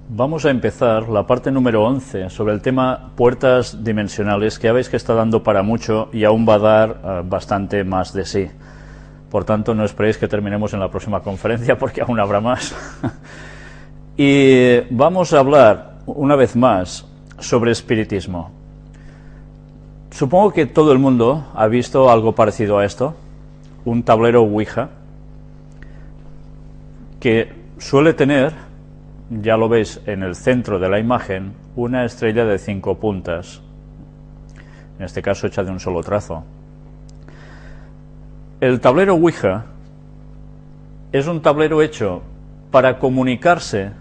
Vamos a empezar la parte número 11 sobre el tema puertas dimensionales, que ya veis que está dando para mucho y aún va a dar bastante más de sí. Por tanto, no esperéis que terminemos en la próxima conferencia porque aún habrá más. Y vamos a hablar una vez más sobre espiritismo. Supongo que todo el mundo ha visto algo parecido a esto, un tablero Ouija, que suele tener, ya lo veis en el centro de la imagen, una estrella de 5 puntas, en este caso hecha de un solo trazo. El tablero Ouija es un tablero hecho para comunicarse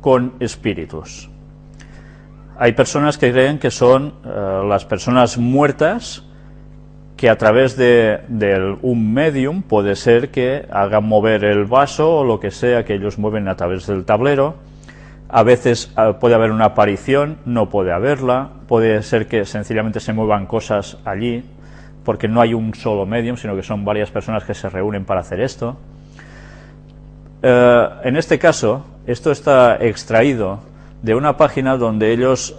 con espíritus. Hay personas que creen que son las personas muertas que a través de un medium puede ser que hagan mover el vaso o lo que sea que ellos mueven a través del tablero. A veces puede haber una aparición, no puede haberla, puede ser que sencillamente se muevan cosas allí, porque no hay un solo medium, sino que son varias personas que se reúnen para hacer esto. En este caso, esto está extraído de una página donde ellos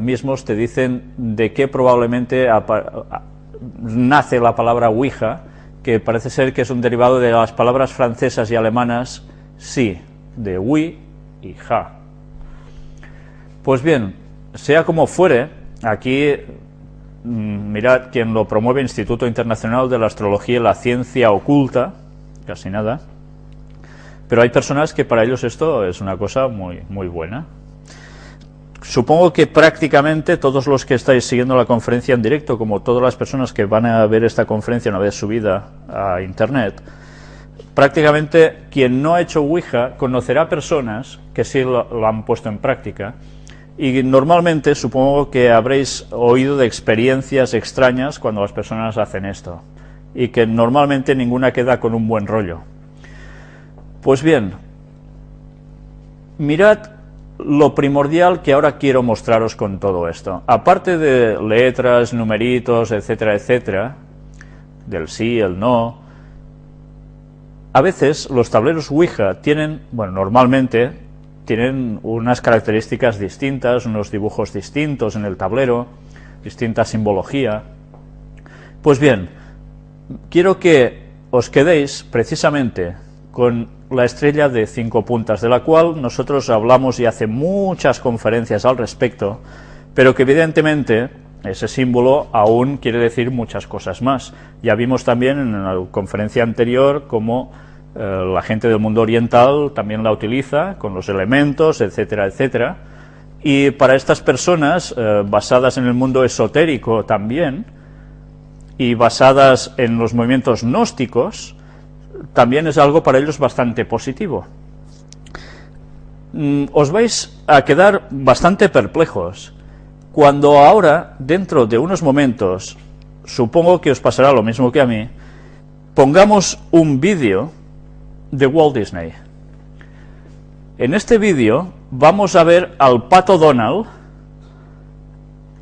mismos te dicen de qué probablemente nace la palabra Ouija, que parece ser que es un derivado de las palabras francesas y alemanas sí, de oui y ja. Pues bien, sea como fuere, aquí mirad quien lo promueve, Instituto Internacional de la Astrología y la Ciencia Oculta, casi nada, pero hay personas que para ellos esto es una cosa muy buena. Supongo que prácticamente todos los que estáis siguiendo la conferencia en directo, como todas las personas que van a ver esta conferencia una vez subida a internet, prácticamente quien no ha hecho Ouija conocerá personas que sí lo han puesto en práctica, y normalmente supongo que habréis oído de experiencias extrañas cuando las personas hacen esto, y que normalmente ninguna queda con un buen rollo. Pues bien, mirad lo primordial que ahora quiero mostraros con todo esto. Aparte de letras, numeritos, etcétera, etcétera, del sí, el no, a veces los tableros Ouija tienen, bueno, normalmente tienen unas características distintas, unos dibujos distintos en el tablero, distinta simbología. Pues bien, quiero que os quedéis precisamente con la estrella de 5 puntas, de la cual nosotros hablamos y hace muchas conferencias al respecto, pero que evidentemente ese símbolo aún quiere decir muchas cosas más. Ya vimos también en la conferencia anterior cómo la gente del mundo oriental también la utiliza con los elementos, etcétera, etcétera, y para estas personas basadas en el mundo esotérico también, y basadas en los movimientos gnósticos, también es algo para ellos bastante positivo. Os vais a quedar bastante perplejos cuando ahora, dentro de unos momentos, supongo que os pasará lo mismo que a mí, pongamos un vídeo de Walt Disney. En este vídeo vamos a ver al Pato Donald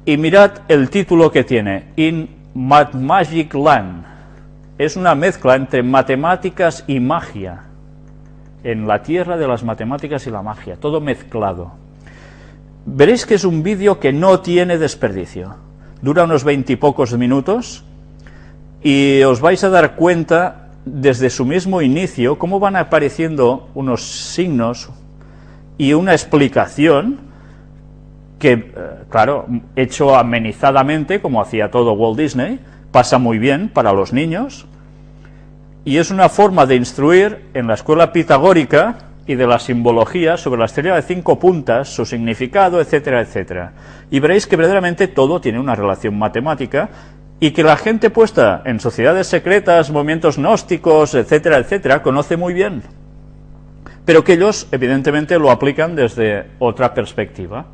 y mirad el título que tiene, In Magic Land. Es una mezcla entre matemáticas y magia, en la tierra de las matemáticas y la magia, todo mezclado. Veréis que es un vídeo que no tiene desperdicio, dura unos 20 y pocos minutos, y os vais a dar cuenta desde su mismo inicio cómo van apareciendo unos signos y una explicación que, claro, hecho amenizadamente, como hacía todo Walt Disney, pasa muy bien para los niños, y es una forma de instruir en la escuela pitagórica y de la simbología sobre la estrella de 5 puntas, su significado, etcétera, etcétera. Y veréis que verdaderamente todo tiene una relación matemática, y que la gente puesta en sociedades secretas, movimientos gnósticos, etcétera, etcétera, conoce muy bien, pero que ellos evidentemente lo aplican desde otra perspectiva.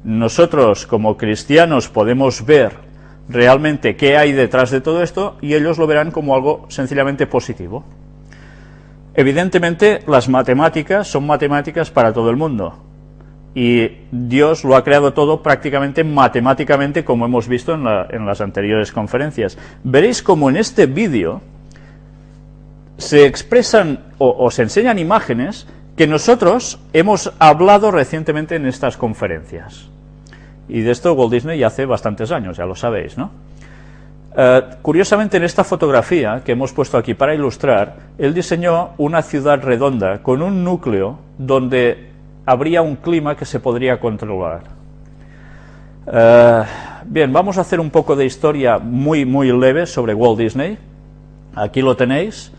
Nosotros como cristianos podemos ver realmente qué hay detrás de todo esto, y ellos lo verán como algo sencillamente positivo. Evidentemente las matemáticas son matemáticas para todo el mundo, y Dios lo ha creado todo prácticamente matemáticamente, como hemos visto en las anteriores conferencias. Veréis como en este vídeo se expresan o se enseñan imágenes que nosotros hemos hablado recientemente en estas conferencias. Y de esto Walt Disney ya hace bastantes años, ya lo sabéis, ¿no? Curiosamente, en esta fotografía que hemos puesto aquí para ilustrar, él diseñó una ciudad redonda con un núcleo donde habría un clima que se podría controlar. Bien, vamos a hacer un poco de historia muy leve sobre Walt Disney. Aquí lo tenéis.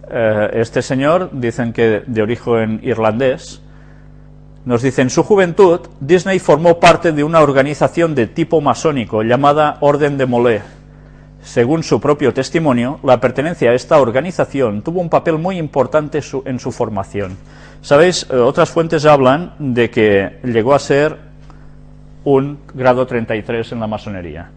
Este señor, dicen que de origen irlandés, nos dice: en su juventud, Disney formó parte de una organización de tipo masónico llamada Orden de Molé. Según su propio testimonio, la pertenencia a esta organización tuvo un papel muy importante en su formación. ¿Sabéis? Otras fuentes hablan de que llegó a ser un grado 33 en la masonería.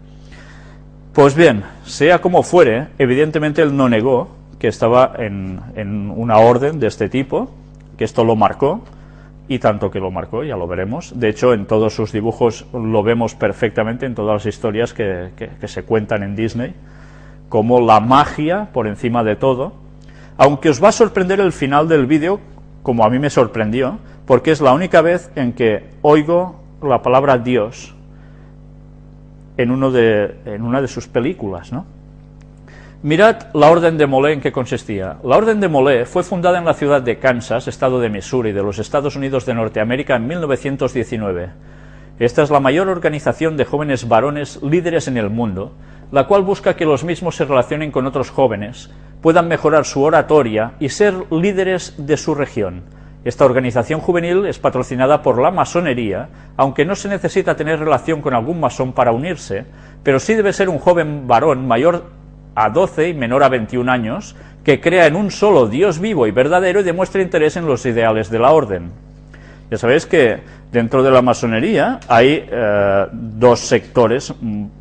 Pues bien, sea como fuere, evidentemente él no negó que estaba en una orden de este tipo, que esto lo marcó, y tanto que lo marcó, ya lo veremos. De hecho, en todos sus dibujos lo vemos perfectamente, en todas las historias que se cuentan en Disney, como la magia por encima de todo. Aunque os va a sorprender el final del vídeo, como a mí me sorprendió, porque es la única vez en que oigo la palabra Dios en una de sus películas, ¿no? Mirad la Orden de Molé en qué consistía. La Orden de Molé fue fundada en la ciudad de Kansas, estado de Missouri, de los Estados Unidos de Norteamérica, en 1919. Esta es la mayor organización de jóvenes varones líderes en el mundo, la cual busca que los mismos se relacionen con otros jóvenes, puedan mejorar su oratoria y ser líderes de su región. Esta organización juvenil es patrocinada por la masonería, aunque no se necesita tener relación con algún masón para unirse, pero sí debe ser un joven varón mayor a 12 y menor a 21 años, que crea en un solo Dios vivo y verdadero y demuestre interés en los ideales de la orden. Ya sabéis que dentro de la masonería hay dos sectores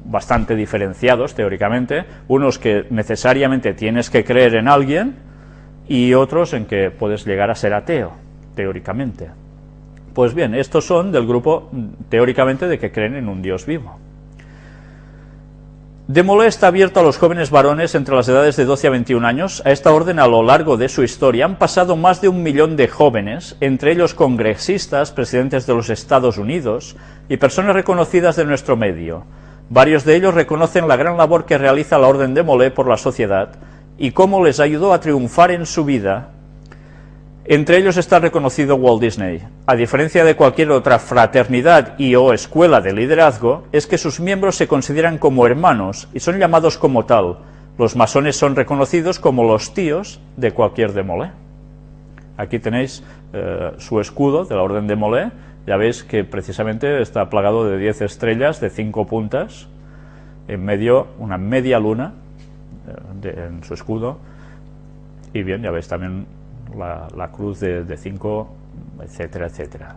bastante diferenciados teóricamente, unos que necesariamente tienes que creer en alguien y otros en que puedes llegar a ser ateo, teóricamente. Pues bien, estos son del grupo teóricamente de que creen en un Dios vivo. De Molé está abierto a los jóvenes varones entre las edades de 12 a 21 años. A esta orden, a lo largo de su historia, han pasado más de 1 millón de jóvenes, entre ellos congresistas, presidentes de los Estados Unidos y personas reconocidas de nuestro medio. Varios de ellos reconocen la gran labor que realiza la Orden de Molé por la sociedad y cómo les ayudó a triunfar en su vida. Entre ellos está el reconocido Walt Disney. A diferencia de cualquier otra fraternidad y o escuela de liderazgo, es que sus miembros se consideran como hermanos y son llamados como tal. Los masones son reconocidos como los tíos de cualquier de Molé. Aquí tenéis su escudo de la Orden de Molé. Ya veis que precisamente está plagado de 10 estrellas de 5 puntas, en medio una media luna en su escudo. Y bien, ya veis también la cruz de 5, etcétera, etcétera.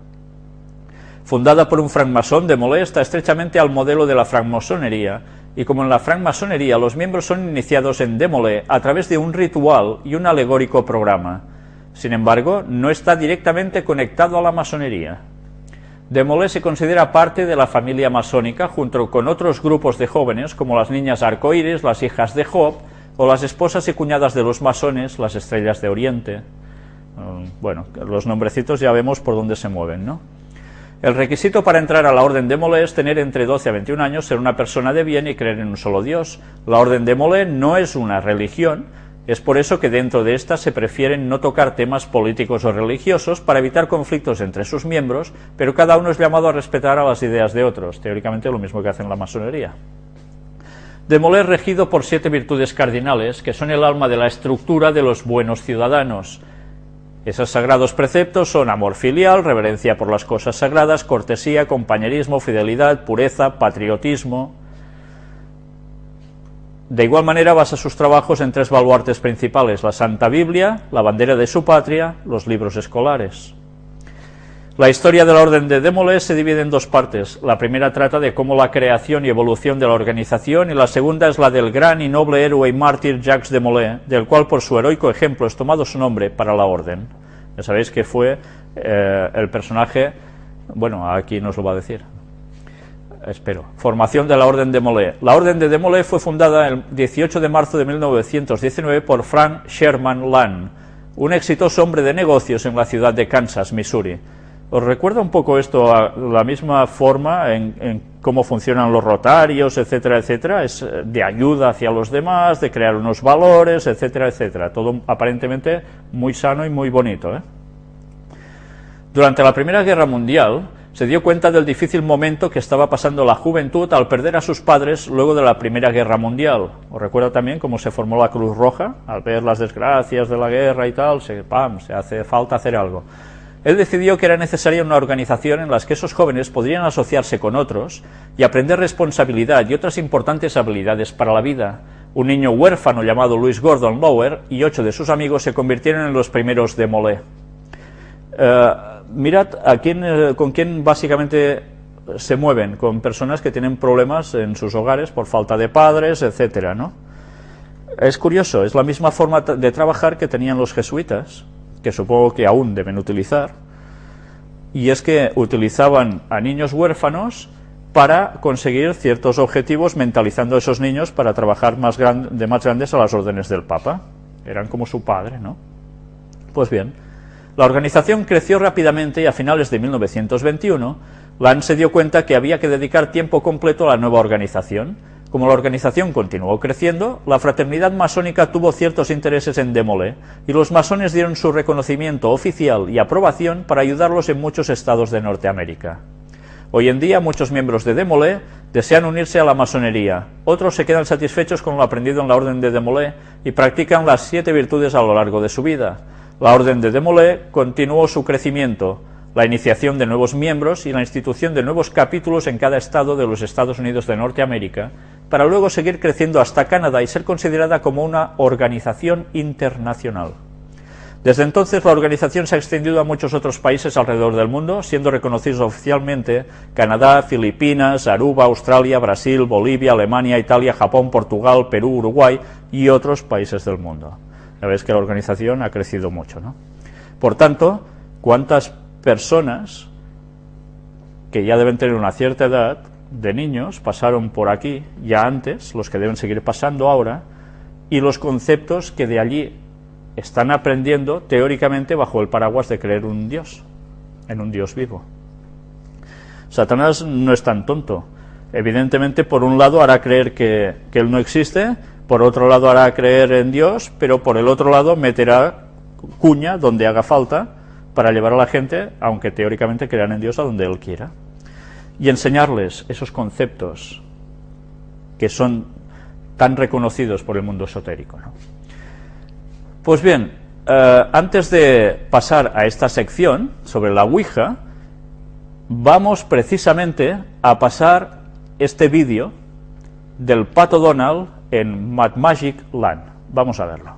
Fundada por un francmasón, de Molé está estrechamente al modelo de la francmasonería, y como en la francmasonería los miembros son iniciados en de Molé a través de un ritual y un alegórico programa. Sin embargo, no está directamente conectado a la masonería. De Molé se considera parte de la familia masónica junto con otros grupos de jóvenes como las niñas arcoíris, las hijas de Job o las esposas y cuñadas de los masones, las estrellas de Oriente. Bueno, los nombrecitos ya vemos por dónde se mueven, ¿no? El requisito para entrar a la Orden de Molé es tener entre 12 a 21 años, ser una persona de bien y creer en un solo Dios. La Orden de Molé no es una religión, es por eso que dentro de esta se prefieren no tocar temas políticos o religiosos para evitar conflictos entre sus miembros, pero cada uno es llamado a respetar a las ideas de otros, teóricamente lo mismo que hace en la masonería. De Molé es regido por 7 virtudes cardinales, que son el alma de la estructura de los buenos ciudadanos. Esos sagrados preceptos son amor filial, reverencia por las cosas sagradas, cortesía, compañerismo, fidelidad, pureza, patriotismo. De igual manera basa sus trabajos en 3 baluartes principales: la Santa Biblia, la bandera de su patria, los libros escolares. La historia de la Orden de Molé se divide en 2 partes. La primera trata de cómo la creación y evolución de la organización, y la segunda es la del gran y noble héroe y mártir Jacques de Molé, del cual por su heroico ejemplo es tomado su nombre para la Orden. Ya sabéis que fue el personaje, bueno, aquí nos lo va a decir, espero. Formación de la Orden de Molé. La Orden de Molé fue fundada el 18 de marzo de 1919 por Frank Sherman Land. un exitoso hombre de negocios en la ciudad de Kansas, Missouri. ¿Os recuerda un poco esto a la misma forma en cómo funcionan los rotarios, etcétera, etcétera? Es de ayuda hacia los demás, de crear unos valores, etcétera, etcétera. Todo aparentemente muy sano y muy bonito, ¿eh? Durante la Primera Guerra Mundial se dio cuenta del difícil momento que estaba pasando la juventud al perder a sus padres luego de la Primera Guerra Mundial. ¿Os recuerda también cómo se formó la Cruz Roja? Al ver las desgracias de la guerra y tal, se hace falta hacer algo. Él decidió que era necesaria una organización en la que esos jóvenes podrían asociarse con otros y aprender responsabilidad y otras importantes habilidades para la vida. Un niño huérfano llamado Louis Gordon Lower y 8 de sus amigos se convirtieron en los primeros Demolay. Mirad con quién básicamente se mueven, con personas que tienen problemas en sus hogares por falta de padres, etcétera, ¿no? Es curioso, es la misma forma de trabajar que tenían los jesuitas, que supongo que aún deben utilizar, y es que utilizaban a niños huérfanos para conseguir ciertos objetivos, mentalizando a esos niños para trabajar de más grandes a las órdenes del Papa. Eran como su padre, ¿no? Pues bien, la organización creció rápidamente y a finales de 1921, Land se dio cuenta que había que dedicar tiempo completo a la nueva organización. Como la organización continuó creciendo, la fraternidad masónica tuvo ciertos intereses en Demolay y los masones dieron su reconocimiento oficial y aprobación para ayudarlos en muchos estados de Norteamérica. Hoy en día muchos miembros de Demolay desean unirse a la masonería, otros se quedan satisfechos con lo aprendido en la orden de Demolay y practican las 7 virtudes a lo largo de su vida. La orden de Demolay continuó su crecimiento, la iniciación de nuevos miembros y la institución de nuevos capítulos en cada estado de los Estados Unidos de Norteamérica, para luego seguir creciendo hasta Canadá y ser considerada como una organización internacional. Desde entonces la organización se ha extendido a muchos otros países alrededor del mundo, siendo reconocidos oficialmente Canadá, Filipinas, Aruba, Australia, Brasil, Bolivia, Alemania, Italia, Japón, Portugal, Perú, Uruguay y otros países del mundo. Ya ves que la organización ha crecido mucho, ¿no? Por tanto, ¿cuántas personas que ya deben tener una cierta edad de niños pasaron por aquí ya antes, los que deben seguir pasando ahora, y los conceptos que de allí están aprendiendo teóricamente bajo el paraguas de creer en un Dios vivo? Satanás no es tan tonto. Evidentemente, por un lado hará creer que él no existe, por otro lado hará creer en Dios, pero por el otro lado meterá cuña donde haga falta para llevar a la gente, aunque teóricamente crean en Dios, a donde él quiera, y enseñarles esos conceptos que son tan reconocidos por el mundo esotérico, ¿no? Pues bien, antes de pasar a esta sección sobre la Ouija, vamos precisamente a pasar este vídeo del Pato Donald en Mad Magic Land. Vamos a verlo.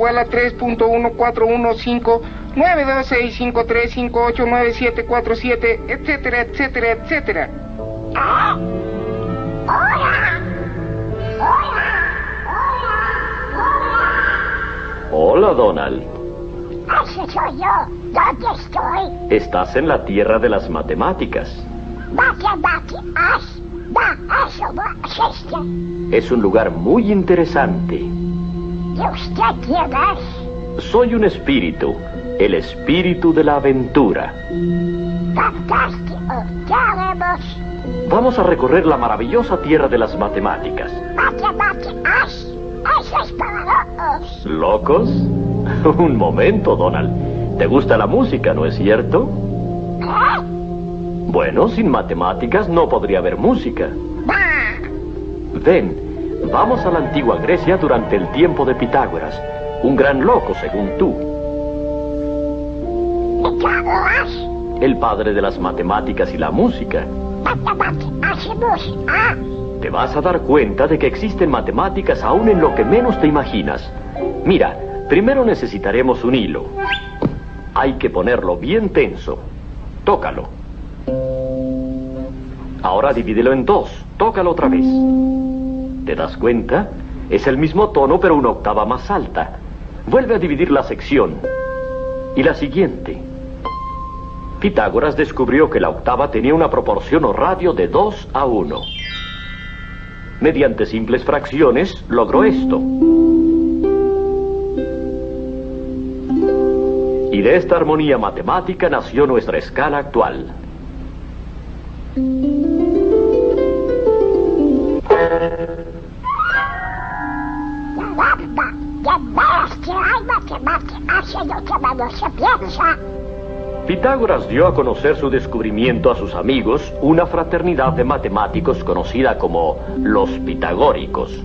igual a 3.14159265389747, etcétera, etcétera, etcétera. ¡Ah! ¡Hola! ¡Hola! Hola, Donald. Ese soy yo. ¿Dónde estoy? Estás en la tierra de las matemáticas. Es un lugar muy interesante. ¿Y usted quién es? Soy un espíritu, el espíritu de la aventura. Fantástico. ¿Qué haremos? Vamos a recorrer la maravillosa tierra de las matemáticas. Matemáticas. Eso es para locos. ¿Locos? Un momento, Donald. ¿Te gusta la música, no es cierto? ¿Qué? Bueno, sin matemáticas no podría haber música. Bah. Ven, vamos a la antigua Grecia durante el tiempo de Pitágoras, un gran loco según tú. ¿Pitágoras? El padre de las matemáticas y la música. Matemáticas y música. Te vas a dar cuenta de que existen matemáticas aún en lo que menos te imaginas. Mira, primero necesitaremos un hilo. Hay que ponerlo bien tenso. Tócalo. Ahora divídelo en dos. Tócalo otra vez. ¿Te das cuenta? Es el mismo tono, pero una octava más alta. Vuelve a dividir la sección. Y la siguiente. Pitágoras descubrió que la octava tenía una proporción o radio de 2:1. Mediante simples fracciones, logró esto. Y de esta armonía matemática nació nuestra escala actual. Pitágoras dio a conocer su descubrimiento a sus amigos, una fraternidad de matemáticos conocida como los pitagóricos.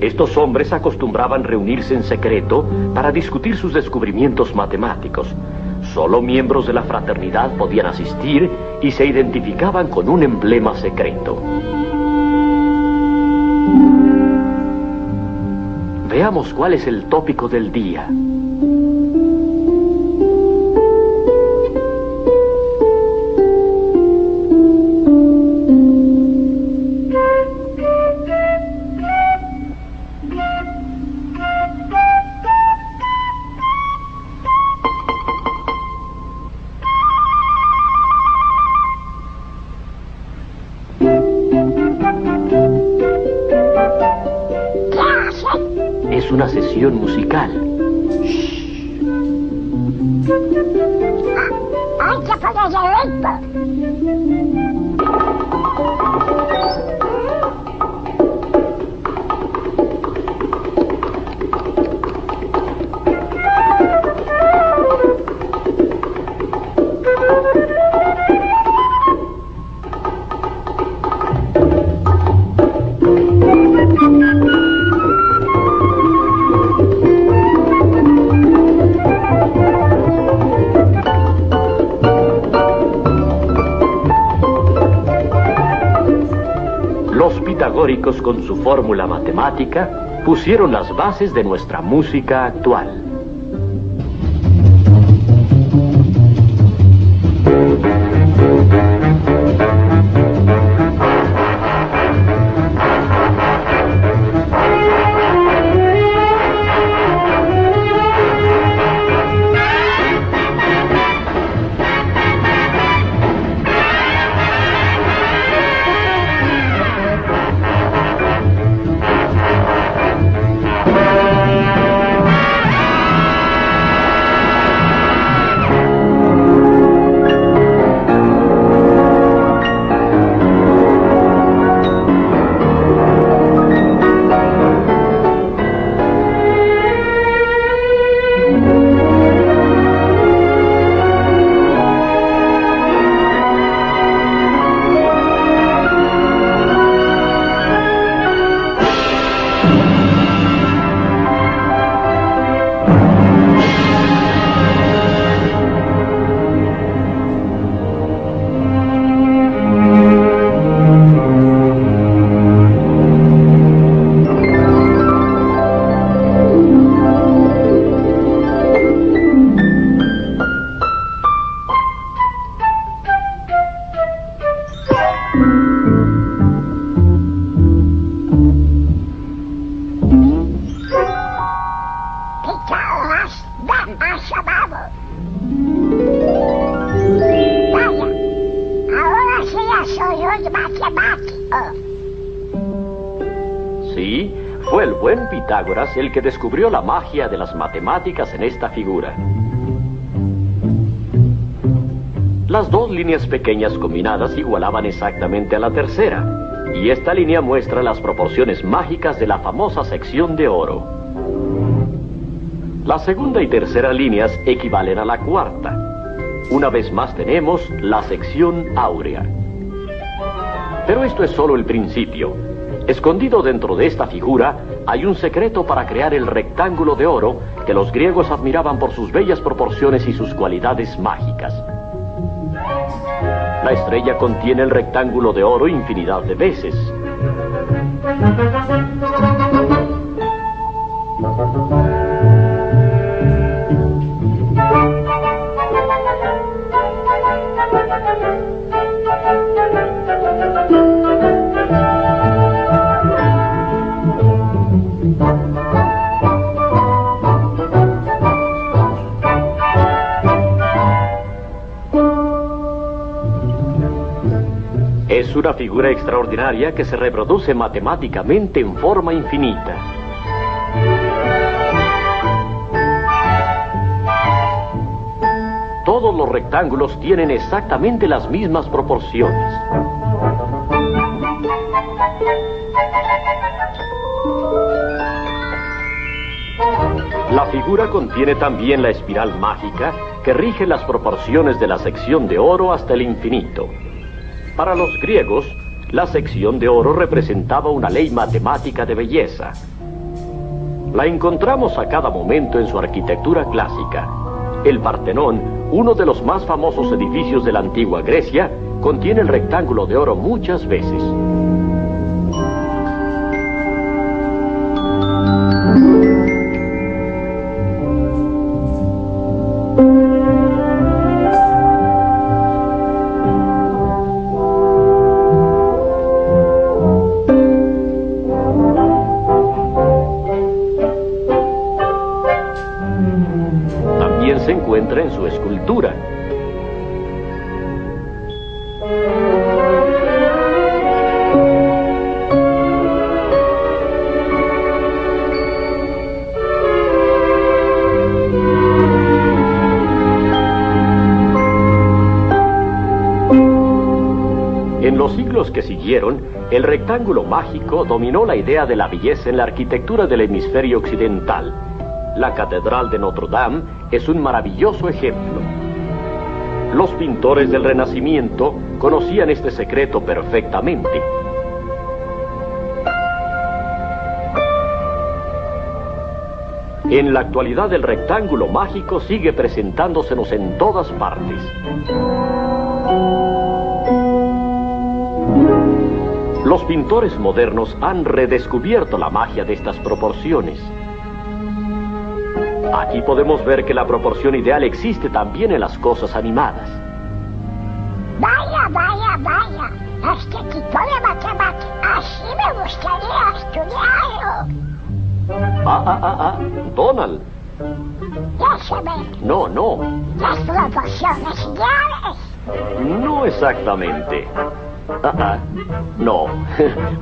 Estos hombres acostumbraban reunirse en secreto para discutir sus descubrimientos matemáticos. Solo miembros de la fraternidad podían asistir y se identificaban con un emblema secreto. Veamos cuál es el tópico del día. Es una sesión musical. Hay que poner el ritmo. Los pitagóricos, con su fórmula matemática, pusieron las bases de nuestra música actual. Fue el buen Pitágoras el que descubrió la magia de las matemáticas en esta figura. Las dos líneas pequeñas combinadas igualaban exactamente a la tercera, y esta línea muestra las proporciones mágicas de la famosa sección de oro. La segunda y tercera líneas equivalen a la cuarta. Una vez más tenemos la sección áurea. Pero esto es solo el principio. Escondido dentro de esta figura hay un secreto para crear el rectángulo de oro que los griegos admiraban por sus bellas proporciones y sus cualidades mágicas. La estrella contiene el rectángulo de oro infinidad de veces. Es una figura extraordinaria que se reproduce matemáticamente en forma infinita. Todos los rectángulos tienen exactamente las mismas proporciones. La figura contiene también la espiral mágica que rige las proporciones de la sección de oro hasta el infinito. Para los griegos, la sección de oro representaba una ley matemática de belleza. La encontramos a cada momento en su arquitectura clásica. El Partenón, uno de los más famosos edificios de la antigua Grecia, contiene el rectángulo de oro muchas veces. Se encuentra en su escultura. En los siglos que siguieron, el rectángulo mágico dominó la idea de la belleza en la arquitectura del hemisferio occidental. La Catedral de Notre Dame es un maravilloso ejemplo. Los pintores del Renacimiento conocían este secreto perfectamente. En la actualidad el rectángulo mágico sigue presentándosenos en todas partes. Los pintores modernos han redescubierto la magia de estas proporciones. Aquí podemos ver que la proporción ideal existe también en las cosas animadas. Vaya, vaya, vaya. Este tipo de matemáticas, así me gustaría estudiarlo. Donald. Ya se ve. No. Las proporciones ideales. No exactamente. No,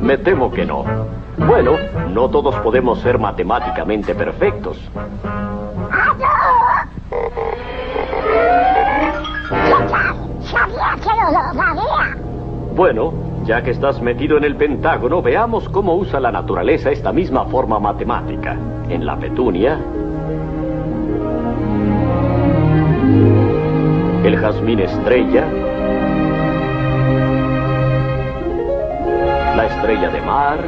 me temo que no. Bueno, no todos podemos ser matemáticamente perfectos. ¿Qué tal? Sabía que lo lograría. Bueno, ya que estás metido en el Pentágono, veamos cómo usa la naturaleza esta misma forma matemática. En la petunia, el jazmín estrella, la estrella de mar,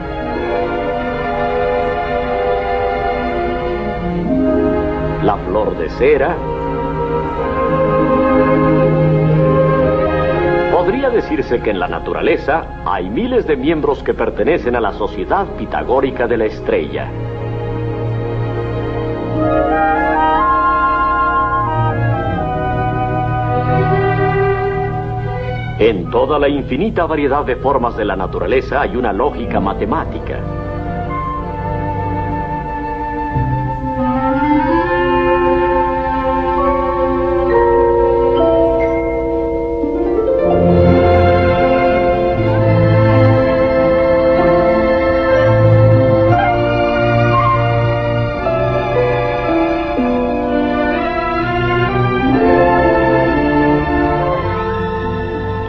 la flor de cera. Podría decirse que en la naturaleza hay miles de miembros que pertenecen a la sociedad pitagórica de la estrella. En toda la infinita variedad de formas de la naturaleza hay una lógica matemática.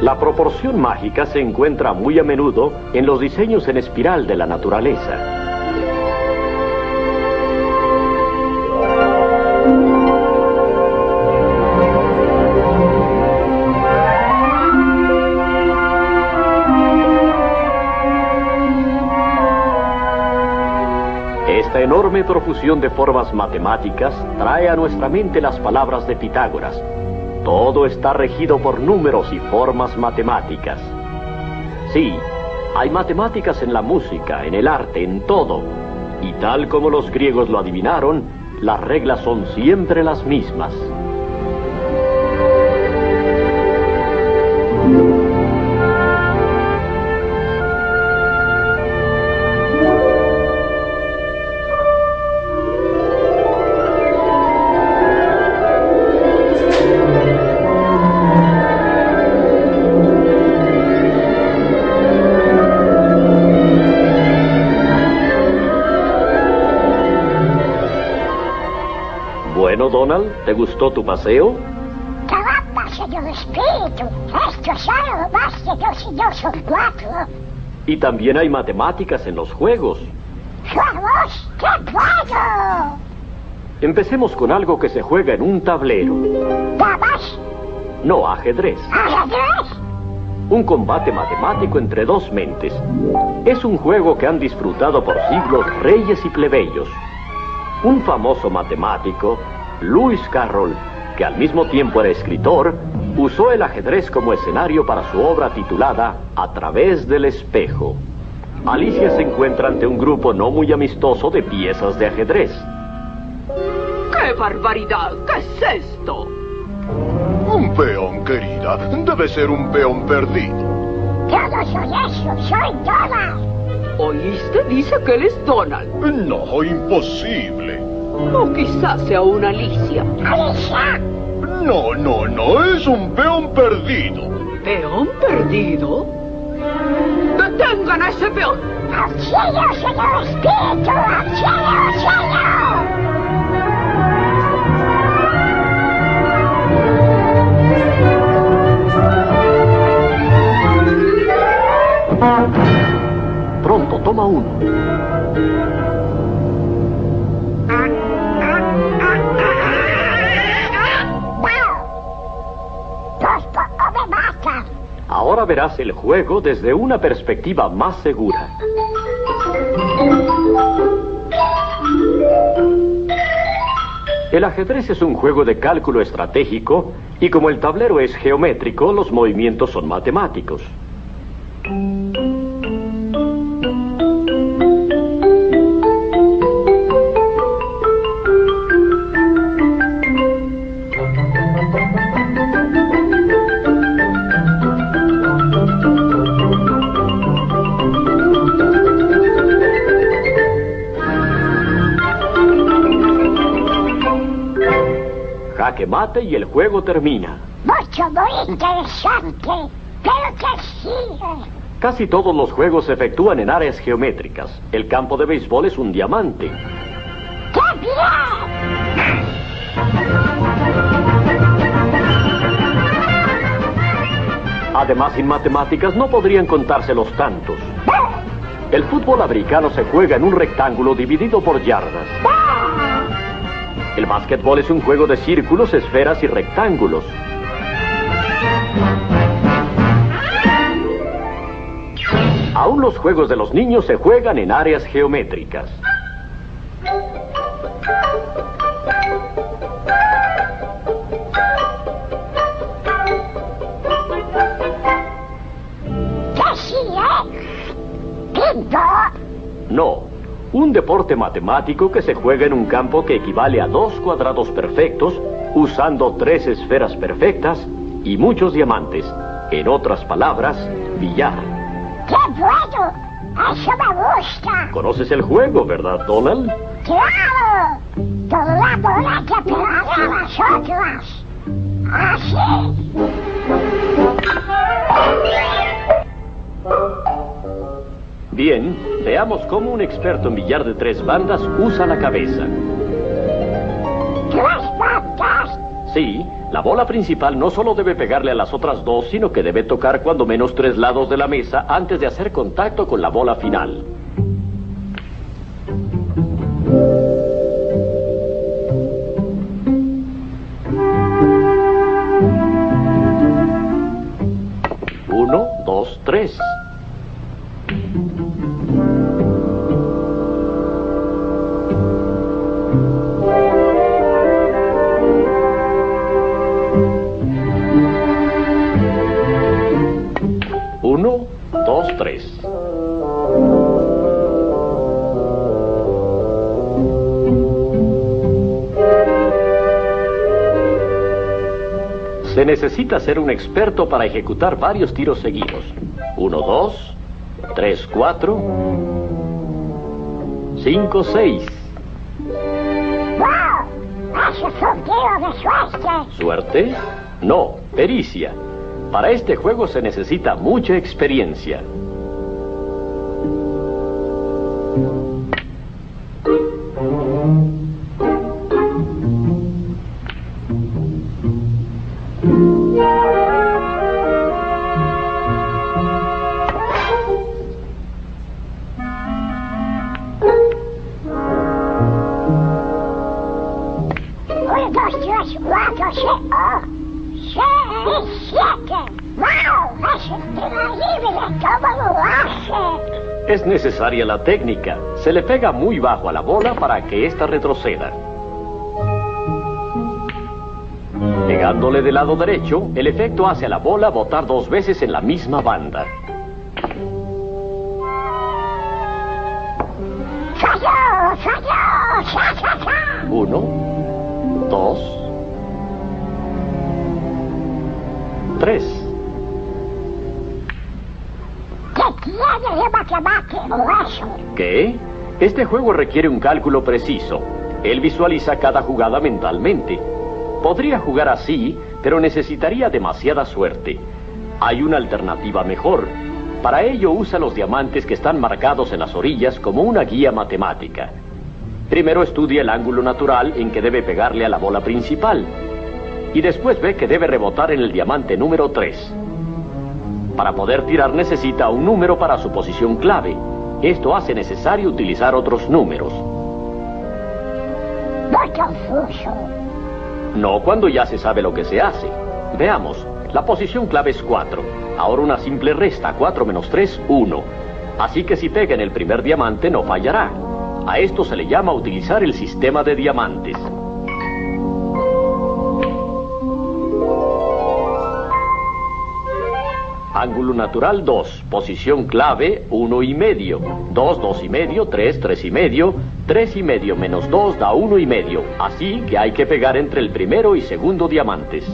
La proporción mágica se encuentra muy a menudo en los diseños en espiral de la naturaleza. Esta enorme profusión de formas matemáticas trae a nuestra mente las palabras de Pitágoras. Todo está regido por números y formas matemáticas. Sí, hay matemáticas en la música, en el arte, en todo. Y tal como los griegos lo adivinaron, las reglas son siempre las mismas. Bueno, Donald, ¿te gustó tu paseo? Caramba, señor Espíritu. Esto es algo más de 2 y 2 son 4. Y también hay matemáticas en los juegos. ¡Juegos! ¡Qué bueno! Empecemos con algo que se juega en un tablero. ¿Damas? No, ajedrez. ¿Ajedrez? Un combate matemático entre dos mentes. Es un juego que han disfrutado por siglos reyes y plebeyos. Un famoso matemático, Lewis Carroll, que al mismo tiempo era escritor, usó el ajedrez como escenario para su obra titulada A través del espejo. Alicia se encuentra ante un grupo no muy amistoso de piezas de ajedrez. ¡Qué barbaridad! ¿Qué es esto? Un peón, querida. Debe ser un peón perdido. Yo no soy eso, soy Donald. ¿Oíste? Dice que él es Donald. No, imposible. O quizás sea una Alicia. Alicia. No, es un peón perdido. ¿Peón perdido? ¡Detengan a ese peón! ¡Auxilio, señor Espíritu! ¡Auxilio, auxilio! Pronto, toma uno. Me matan. Ahora verás el juego desde una perspectiva más segura. El ajedrez es un juego de cálculo estratégico y como el tablero es geométrico, los movimientos son matemáticos. Jaque mate y el juego termina. Muy interesante. Pero que sigue. Casi todos los juegos se efectúan en áreas geométricas. El campo de béisbol es un diamante. ¡Qué bien! Además, sin matemáticas no podrían contarse los tantos. El fútbol americano se juega en un rectángulo dividido por yardas. El básquetbol es un juego de círculos, esferas y rectángulos. Aún los juegos de los niños se juegan en áreas geométricas. ¿Qué sigue? ¿Pinto? No, un deporte matemático que se juega en un campo que equivale a 2 cuadrados perfectos, usando 3 esferas perfectas y muchos diamantes. En otras palabras, billar. ¡Qué bueno! ¡Eso me gusta! ¿Conoces el juego, verdad, Donald? ¡Claro! Toda la bola que pegará a las otras. Así. Bien, veamos cómo un experto en billar de 3 bandas usa la cabeza. ¿3 bandas? Sí, La bola principal no solo debe pegarle a las otras dos, sino que debe tocar cuando menos 3 lados de la mesa antes de hacer contacto con la bola final. Uno, dos, tres. Uno, dos, tres. Se necesita ser un experto para ejecutar varios tiros seguidos. 1, 2, 3, 4, 5, 6. ¡Wow! ¡Eso fue un tiro de suerte! ¿Suerte? No, pericia. Para este juego se necesita mucha experiencia. Es necesaria la técnica. Se le pega muy bajo a la bola para que ésta retroceda. Pegándole del lado derecho, el efecto hace a la bola botar 2 veces en la misma banda. ¡Falló! ¡Falló! ¡Ja, ja, ja! 1, 2, 3. ¿Qué tiene de matemático eso? ¿Qué? Este juego requiere un cálculo preciso. Él visualiza cada jugada mentalmente. Podría jugar así, pero necesitaría demasiada suerte. Hay una alternativa mejor. Para ello usa los diamantes que están marcados en las orillas como una guía matemática. Primero estudia el ángulo natural en que debe pegarle a la bola principal. Y después ve que debe rebotar en el diamante número 3. Para poder tirar necesita un número para su posición clave. Esto hace necesario utilizar otros números. Muy confuso. No cuando ya se sabe lo que se hace. Veamos, la posición clave es 4. Ahora una simple resta, 4 menos 3, 1. Así que si pega en el primer diamante no fallará. A esto se le llama utilizar el sistema de diamantes. Ángulo natural 2, posición clave 1,5, 2, 2,5, 3, 3,5, 3,5 menos 2 da 1,5, así que hay que pegar entre el primero y segundo diamantes.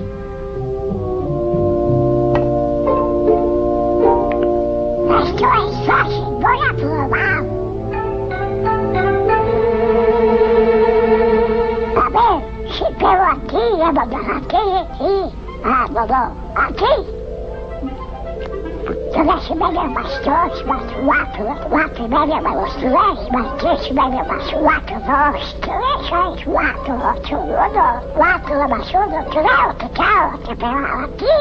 Esto es fácil, voy a probar. A ver, si pego aquí, aquí. Ah, no, aquí. 3,5 más 2 más 4, 4,5 menos 3 más 3,5 más 4, 2, 3, 6, 4, 8, 1, 4 más 1, creo que pegaba aquí.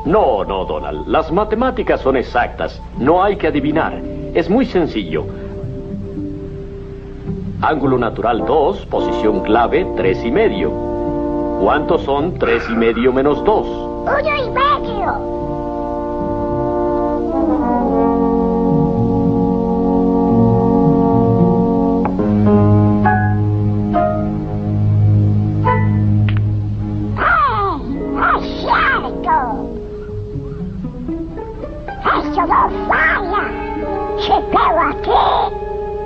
No, Donald, las matemáticas son exactas, no hay que adivinar, es muy sencillo. Ángulo natural 2, posición clave 3,5. ¿Cuántos son 3,5 menos 2? 1,5. Esto no falla. Si pego aquí,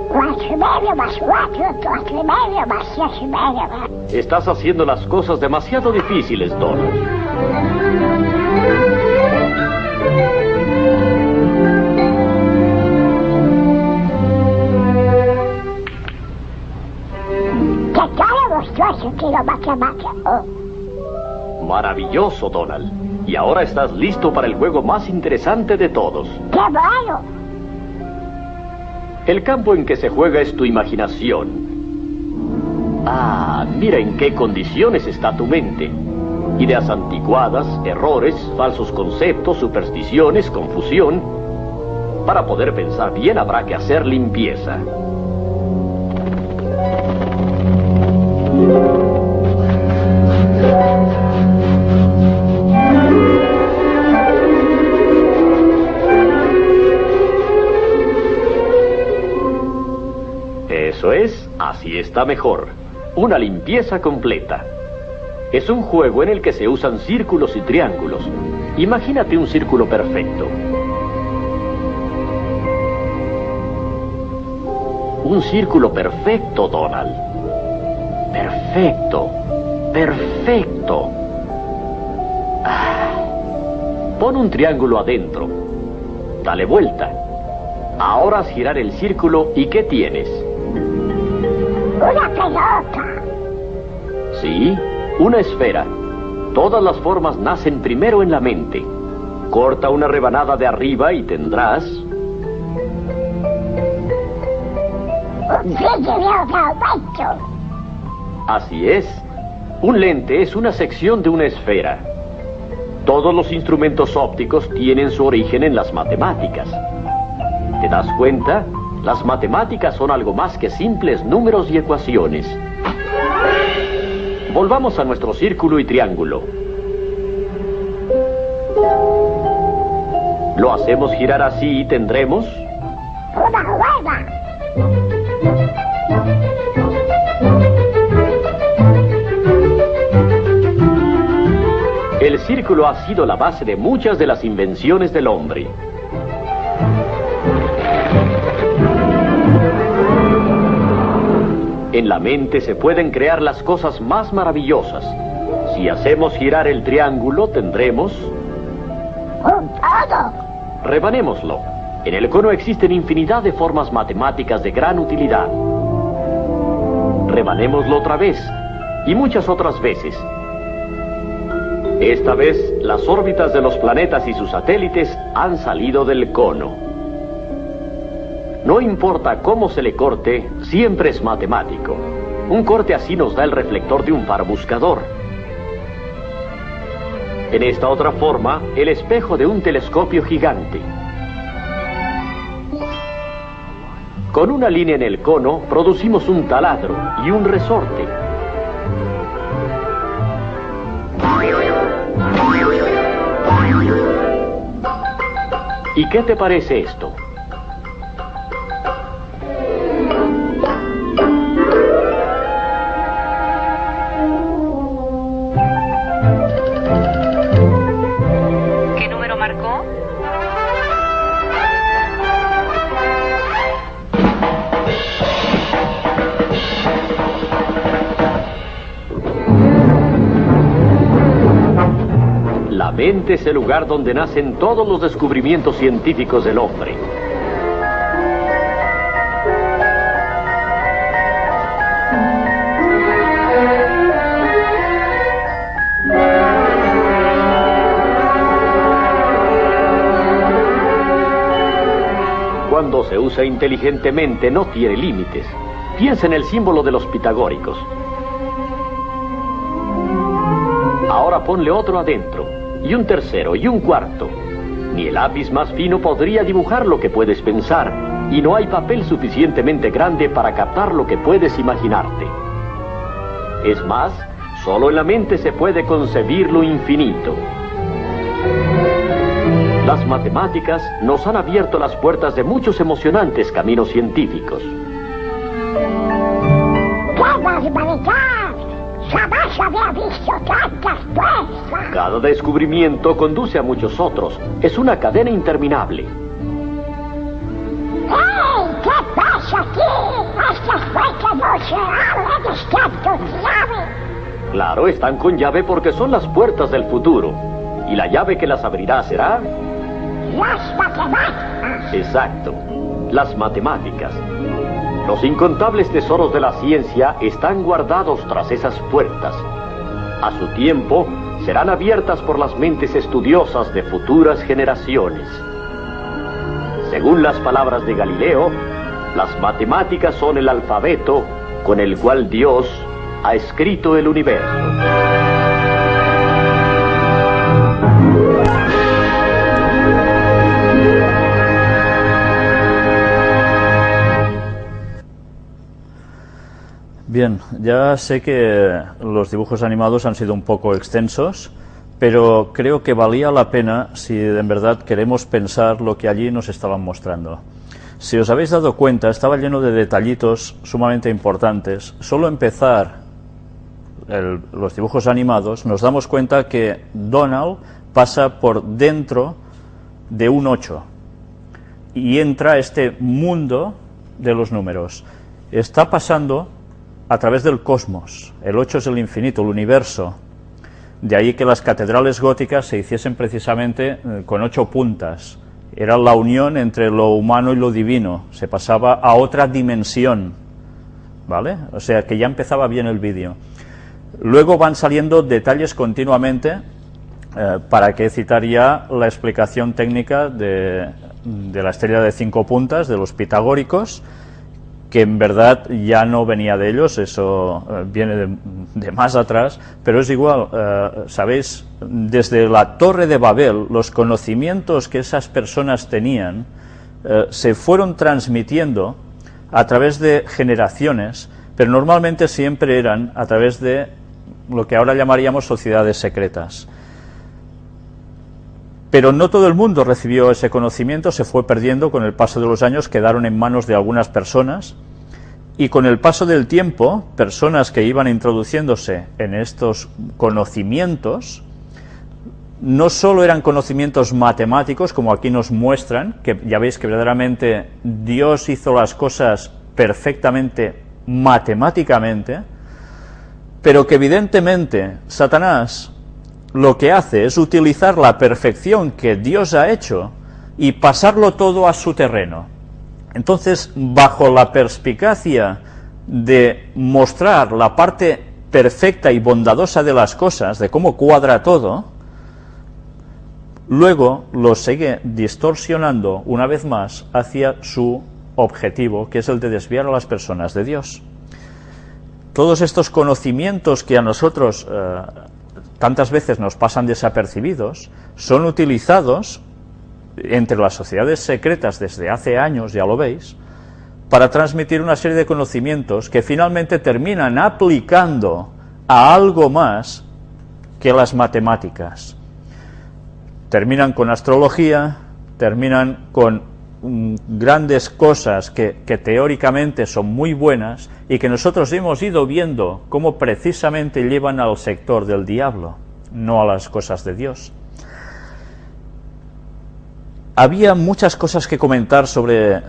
4,5 más 4, 4,5 más 6,5. Estás haciendo las cosas demasiado difíciles, Donald. ¿Qué tal gustó ese tiro matemático? Maravilloso, Donald. Y ahora estás listo para el juego más interesante de todos. ¡Qué bueno! El campo en que se juega es tu imaginación. Ah, mira en qué condiciones está tu mente. Ideas anticuadas, errores, falsos conceptos, supersticiones, confusión. Para poder pensar bien habrá que hacer limpieza. Eso es, así está mejor. Una limpieza completa. Es un juego en el que se usan círculos y triángulos. Imagínate un círculo perfecto. Un círculo perfecto, Donald. Perfecto. Perfecto. Pon un triángulo adentro. Dale vuelta. Ahora haz girar el círculo y ¿qué tienes? Una pelota. Sí, una esfera. Todas las formas nacen primero en la mente. Corta una rebanada de arriba y tendrás... un vidrio de aumento. Así es. Un lente es una sección de una esfera. Todos los instrumentos ópticos tienen su origen en las matemáticas. ¿Te das cuenta? Las matemáticas son algo más que simples números y ecuaciones. Volvamos a nuestro círculo y triángulo. Lo hacemos girar así y tendremos... una rueda. El círculo ha sido la base de muchas de las invenciones del hombre. En la mente se pueden crear las cosas más maravillosas. Si hacemos girar el triángulo, tendremos... un todo. Rebanémoslo. En el cono existen infinidad de formas matemáticas de gran utilidad. Rebanémoslo otra vez, y muchas otras veces. Esta vez, las órbitas de los planetas y sus satélites han salido del cono. No importa cómo se le corte, siempre es matemático. Un corte así nos da el reflector de un faro buscador. En esta otra forma, el espejo de un telescopio gigante. Con una línea en el cono, producimos un taladro y un resorte. ¿Y qué te parece esto? ¿Qué número marcó? La mente es el lugar donde nacen todos los descubrimientos científicos del hombre. Cuando se usa inteligentemente no tiene límites. Piensa en el símbolo de los pitagóricos. Ahora ponle otro adentro, y un tercero, y un cuarto. Ni el lápiz más fino podría dibujar lo que puedes pensar, y no hay papel suficientemente grande para captar lo que puedes imaginarte. Es más, solo en la mente se puede concebir lo infinito. Las matemáticas nos han abierto las puertas de muchos emocionantes caminos científicos. ¡Qué barbaridad! Jamás había visto tantas puertas. Cada descubrimiento conduce a muchos otros. Es una cadena interminable. ¡Hey! ¿Qué pasa aquí? Estas puertas no se abren, están con llave. Claro, están con llave porque son las puertas del futuro. Y la llave que las abrirá será... Las matemáticas. Exacto, las matemáticas. Los incontables tesoros de la ciencia están guardados tras esas puertas. A su tiempo, serán abiertas por las mentes estudiosas de futuras generaciones. Según las palabras de Galileo, las matemáticas son el alfabeto con el cual Dios ha escrito el universo. Bien, ya sé que los dibujos animados han sido un poco extensos, pero creo que valía la pena si en verdad queremos pensar lo que allí nos estaban mostrando. Si os habéis dado cuenta, estaba lleno de detallitos sumamente importantes. Solo empezar los dibujos animados, nos damos cuenta que Donald pasa por dentro de un 8 y entra a este mundo de los números. Está pasando a través del cosmos. El 8 es el infinito, el universo. De ahí que las catedrales góticas se hiciesen precisamente con 8 puntas. Era la unión entre lo humano y lo divino. Se pasaba a otra dimensión, ¿vale? O sea que ya empezaba bien el vídeo. Luego van saliendo detalles continuamente, para qué citar ya la explicación técnica de la estrella de 5 puntas, de los pitagóricos, que en verdad ya no venía de ellos, eso viene de más atrás, pero es igual, sabéis, desde la Torre de Babel, los conocimientos que esas personas tenían se fueron transmitiendo a través de generaciones, pero normalmente siempre eran a través de lo que ahora llamaríamos sociedades secretas. Pero no todo el mundo recibió ese conocimiento, se fue perdiendo con el paso de los años, quedaron en manos de algunas personas, y con el paso del tiempo, personas que iban introduciéndose en estos conocimientos, no solo eran conocimientos matemáticos, como aquí nos muestran, que ya veis que verdaderamente Dios hizo las cosas perfectamente matemáticamente, pero que evidentemente Satanás lo que hace es utilizar la perfección que Dios ha hecho y pasarlo todo a su terreno. Entonces, bajo la perspicacia de mostrar la parte perfecta y bondadosa de las cosas, de cómo cuadra todo, luego lo sigue distorsionando una vez más hacia su objetivo, que es el de desviar a las personas de Dios. Todos estos conocimientos que a nosotros tantas veces nos pasan desapercibidos, son utilizados entre las sociedades secretas desde hace años, ya lo veis, para transmitir una serie de conocimientos que finalmente terminan aplicando a algo más que las matemáticas. Terminan con astrología, terminan con grandes cosas que teóricamente son muy buenas y que nosotros hemos ido viendo cómo precisamente llevan al sector del diablo, no a las cosas de Dios. Había muchas cosas que comentar sobre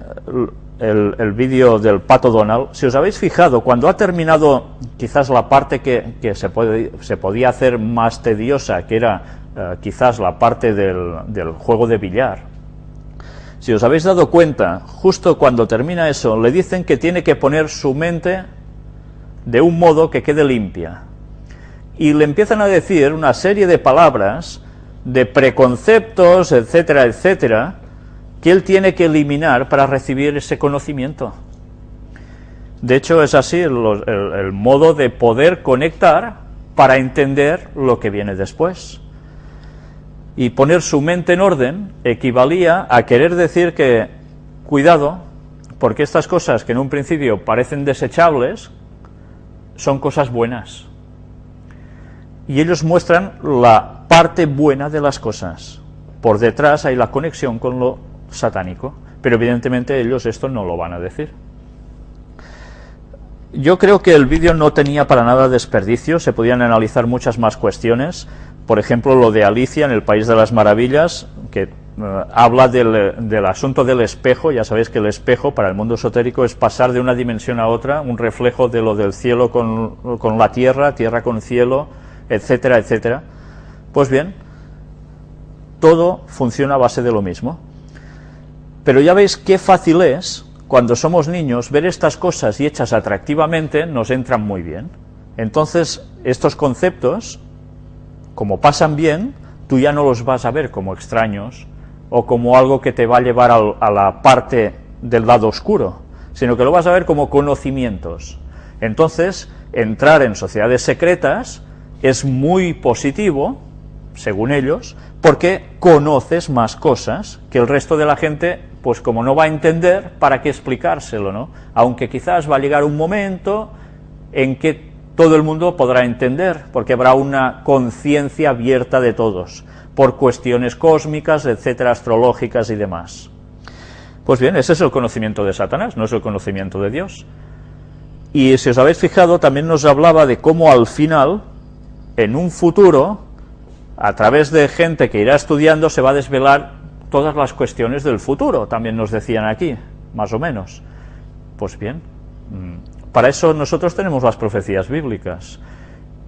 el vídeo del Pato Donald. Si os habéis fijado, cuando ha terminado quizás la parte que se podía hacer más tediosa, que era quizás la parte del juego de billar, si os habéis dado cuenta, justo cuando termina eso, le dicen que tiene que poner su mente de un modo que quede limpia. Y le empiezan a decir una serie de palabras, de preconceptos, etcétera, etcétera, que él tiene que eliminar para recibir ese conocimiento. De hecho, es así el modo de poder conectar para entender lo que viene después. Y poner su mente en orden equivalía a querer decir que, cuidado, porque estas cosas que en un principio parecen desechables, son cosas buenas. Y ellos muestran la parte buena de las cosas. Por detrás hay la conexión con lo satánico, pero evidentemente ellos esto no lo van a decir. Yo creo que el vídeo no tenía para nada desperdicio, se podían analizar muchas más cuestiones. Por ejemplo, lo de Alicia en el País de las Maravillas, que habla del asunto del espejo. Ya sabéis que el espejo para el mundo esotérico es pasar de una dimensión a otra, un reflejo de lo del cielo con la tierra, tierra con cielo, etcétera, etcétera. Pues bien, todo funciona a base de lo mismo. Pero ya veis qué fácil es, cuando somos niños, ver estas cosas y hechas atractivamente nos entran muy bien. Entonces, estos conceptos, como pasan bien, tú ya no los vas a ver como extraños o como algo que te va a llevar a la parte del lado oscuro, sino que lo vas a ver como conocimientos. Entonces, entrar en sociedades secretas es muy positivo, según ellos, porque conoces más cosas que el resto de la gente, pues como no va a entender, ¿para qué explicárselo, no? Aunque quizás va a llegar un momento en que todo el mundo podrá entender, porque habrá una conciencia abierta de todos, por cuestiones cósmicas, etcétera, astrológicas y demás. Pues bien, ese es el conocimiento de Satanás, no es el conocimiento de Dios. Y si os habéis fijado, también nos hablaba de cómo al final, en un futuro, a través de gente que irá estudiando, se va a desvelar todas las cuestiones del futuro, también nos decían aquí, más o menos. Pues bien, para eso nosotros tenemos las profecías bíblicas.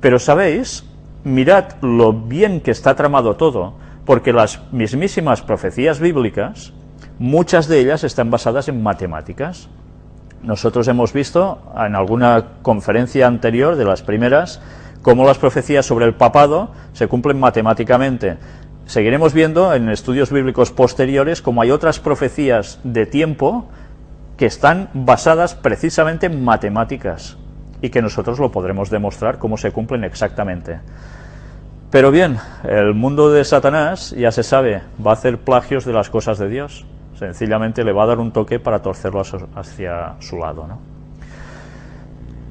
Pero sabéis, mirad lo bien que está tramado todo, porque las mismísimas profecías bíblicas, muchas de ellas están basadas en matemáticas. Nosotros hemos visto en alguna conferencia anterior, de las primeras, cómo las profecías sobre el papado se cumplen matemáticamente. Seguiremos viendo en estudios bíblicos posteriores cómo hay otras profecías de tiempo que están basadas precisamente en matemáticas y que nosotros lo podremos demostrar cómo se cumplen exactamente. Pero bien, el mundo de Satanás, ya se sabe, va a hacer plagios de las cosas de Dios. Sencillamente le va a dar un toque para torcerlo hacia su lado, ¿no?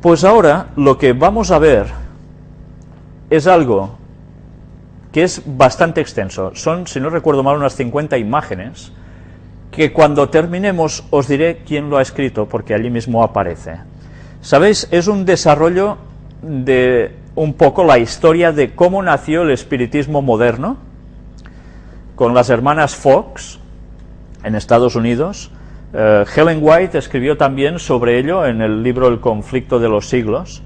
Pues ahora lo que vamos a ver es algo que es bastante extenso. Son, si no recuerdo mal, unas 50 imágenes, que cuando terminemos os diré quién lo ha escrito, porque allí mismo aparece. ¿Sabéis? Es un desarrollo de un poco la historia de cómo nació el espiritismo moderno, con las hermanas Fox, en Estados Unidos. Ellen White escribió también sobre ello en el libro El conflicto de los siglos.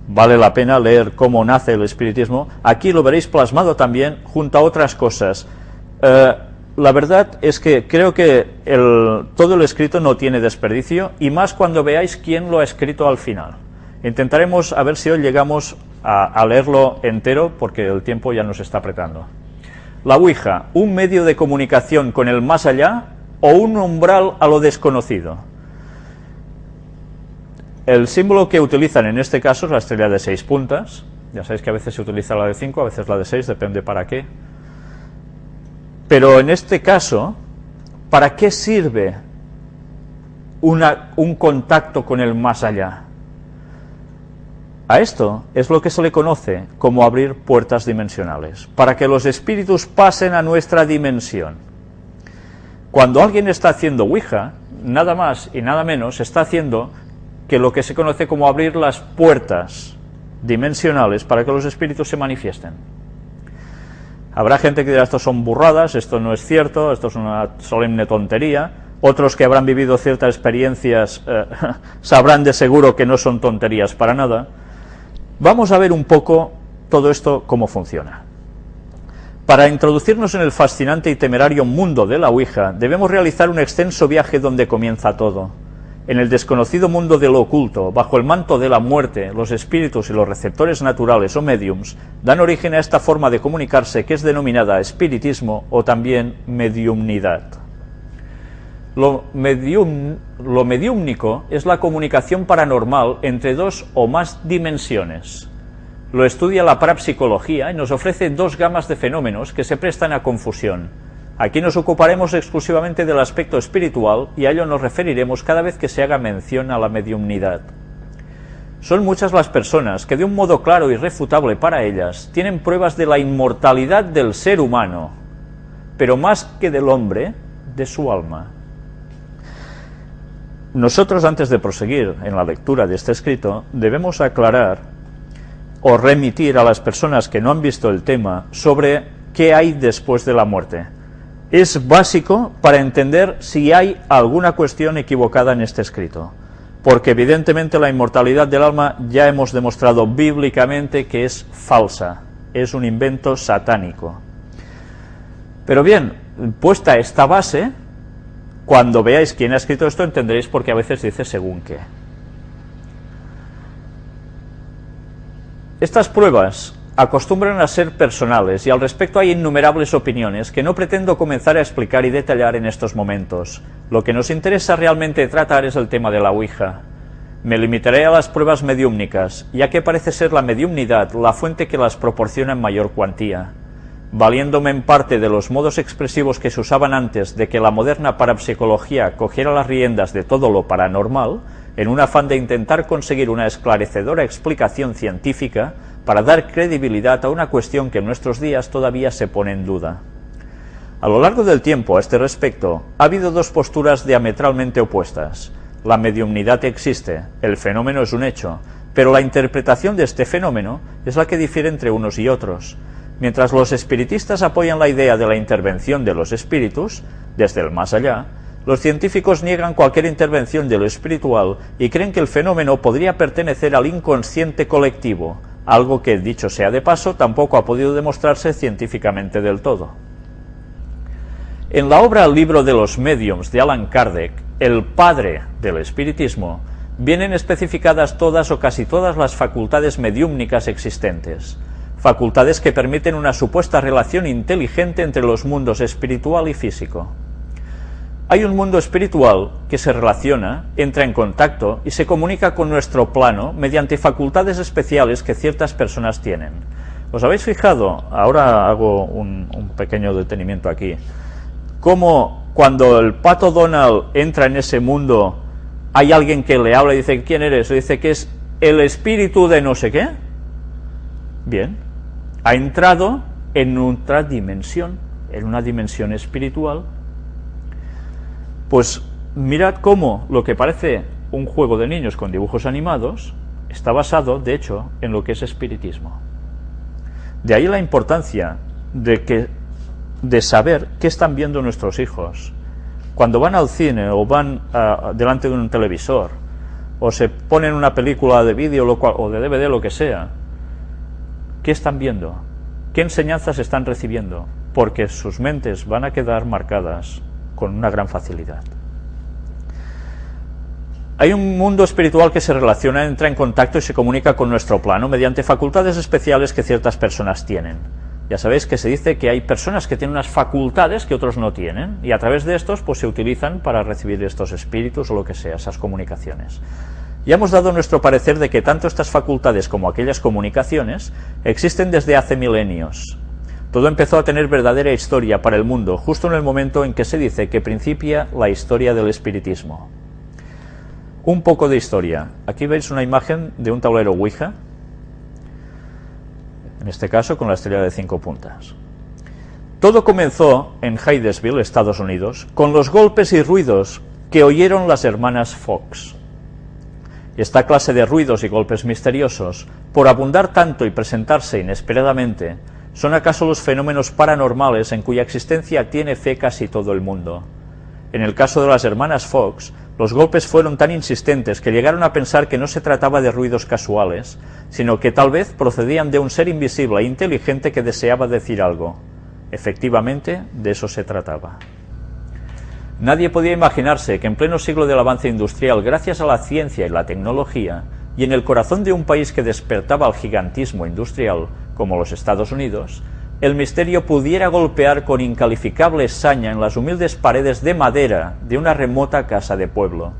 Vale la pena leer cómo nace el espiritismo. Aquí lo veréis plasmado también junto a otras cosas. La verdad es que creo que todo el escrito no tiene desperdicio, y más cuando veáis quién lo ha escrito al final. Intentaremos a ver si hoy llegamos a leerlo entero, porque el tiempo ya nos está apretando. La Ouija, un medio de comunicación con el más allá o un umbral a lo desconocido. El símbolo que utilizan en este caso es la estrella de 6 puntas. Ya sabéis que a veces se utiliza la de 5, a veces la de 6, depende para qué. Pero en este caso, ¿para qué sirve un contacto con el más allá? A esto es lo que se le conoce como abrir puertas dimensionales, para que los espíritus pasen a nuestra dimensión. Cuando alguien está haciendo Ouija, nada más y nada menos está haciendo que lo que se conoce como abrir las puertas dimensionales para que los espíritus se manifiesten. Habrá gente que dirá, esto son burradas, esto no es cierto, esto es una solemne tontería. Otros que habrán vivido ciertas experiencias sabrán de seguro que no son tonterías para nada. Vamos a ver un poco todo esto cómo funciona. Para introducirnos en el fascinante y temerario mundo de la Ouija, debemos realizar un extenso viaje donde comienza todo. En el desconocido mundo de lo oculto, bajo el manto de la muerte, los espíritus y los receptores naturales o mediums dan origen a esta forma de comunicarse que es denominada espiritismo o también mediumnidad. Lo mediúmnico es la comunicación paranormal entre dos o más dimensiones. Lo estudia la parapsicología y nos ofrece dos gamas de fenómenos que se prestan a confusión. Aquí nos ocuparemos exclusivamente del aspecto espiritual y a ello nos referiremos cada vez que se haga mención a la mediumnidad. Son muchas las personas que de un modo claro y irrefutable para ellas tienen pruebas de la inmortalidad del ser humano, pero más que del hombre, de su alma. Nosotros, antes de proseguir en la lectura de este escrito, debemos aclarar o remitir a las personas que no han visto el tema sobre qué hay después de la muerte. Es básico para entender si hay alguna cuestión equivocada en este escrito, porque evidentemente la inmortalidad del alma ya hemos demostrado bíblicamente que es falsa, es un invento satánico. Pero bien, puesta esta base, cuando veáis quién ha escrito esto entenderéis por qué a veces dice según qué. Estas pruebas acostumbran a ser personales y al respecto hay innumerables opiniones que no pretendo comenzar a explicar y detallar en estos momentos. Lo que nos interesa realmente tratar es el tema de la Ouija. Me limitaré a las pruebas mediúmnicas, ya que parece ser la mediumnidad la fuente que las proporciona en mayor cuantía. Valiéndome en parte de los modos expresivos que se usaban antes de que la moderna parapsicología cogiera las riendas de todo lo paranormal, en un afán de intentar conseguir una esclarecedora explicación científica para dar credibilidad a una cuestión que en nuestros días todavía se pone en duda. A lo largo del tiempo, a este respecto, ha habido dos posturas diametralmente opuestas. La mediumnidad existe, el fenómeno es un hecho, pero la interpretación de este fenómeno es la que difiere entre unos y otros. Mientras los espiritistas apoyan la idea de la intervención de los espíritus, desde el más allá, los científicos niegan cualquier intervención de lo espiritual y creen que el fenómeno podría pertenecer al inconsciente colectivo, algo que, dicho sea de paso, tampoco ha podido demostrarse científicamente del todo. En la obra El libro de los médiums de Allan Kardec, el padre del espiritismo, vienen especificadas todas o casi todas las facultades mediúmnicas existentes, facultades que permiten una supuesta relación inteligente entre los mundos espiritual y físico. Hay un mundo espiritual que se relaciona, entra en contacto y se comunica con nuestro plano mediante facultades especiales que ciertas personas tienen. ¿Os habéis fijado? Ahora hago un pequeño detenimiento aquí. Cómo cuando el pato Donald entra en ese mundo, hay alguien que le habla y dice, ¿quién eres? Y dice que es el espíritu de no sé qué. Bien, ha entrado en otra dimensión, en una dimensión espiritual. Pues mirad cómo lo que parece un juego de niños con dibujos animados está basado, de hecho, en lo que es espiritismo. De ahí la importancia de saber qué están viendo nuestros hijos. Cuando van al cine o van delante de un televisor o se ponen una película de vídeo o de DVD, lo que sea, ¿qué están viendo? ¿Qué enseñanzas están recibiendo? Porque sus mentes van a quedar marcadas con una gran facilidad. Hay un mundo espiritual que se relaciona, entra en contacto y se comunica con nuestro plano mediante facultades especiales que ciertas personas tienen. Ya sabéis que se dice que hay personas que tienen unas facultades que otros no tienen, y a través de estos pues se utilizan para recibir estos espíritus o lo que sea, esas comunicaciones. Ya hemos dado nuestro parecer de que tanto estas facultades como aquellas comunicaciones existen desde hace milenios. Todo empezó a tener verdadera historia para el mundo justo en el momento en que se dice que principia la historia del espiritismo. Un poco de historia. Aquí veis una imagen de un tablero Ouija, en este caso con la estrella de 5 puntas. Todo comenzó en Hydesville, Estados Unidos, con los golpes y ruidos que oyeron las hermanas Fox. Esta clase de ruidos y golpes misteriosos, por abundar tanto y presentarse inesperadamente, son acaso los fenómenos paranormales en cuya existencia tiene fe casi todo el mundo. En el caso de las hermanas Fox, los golpes fueron tan insistentes que llegaron a pensar que no se trataba de ruidos casuales, sino que tal vez procedían de un ser invisible e inteligente que deseaba decir algo. Efectivamente, de eso se trataba. Nadie podía imaginarse que en pleno siglo del avance industrial, gracias a la ciencia y la tecnología, y en el corazón de un país que despertaba al gigantismo industrial, como los Estados Unidos, el misterio pudiera golpear con incalificable saña en las humildes paredes de madera de una remota casa de pueblo.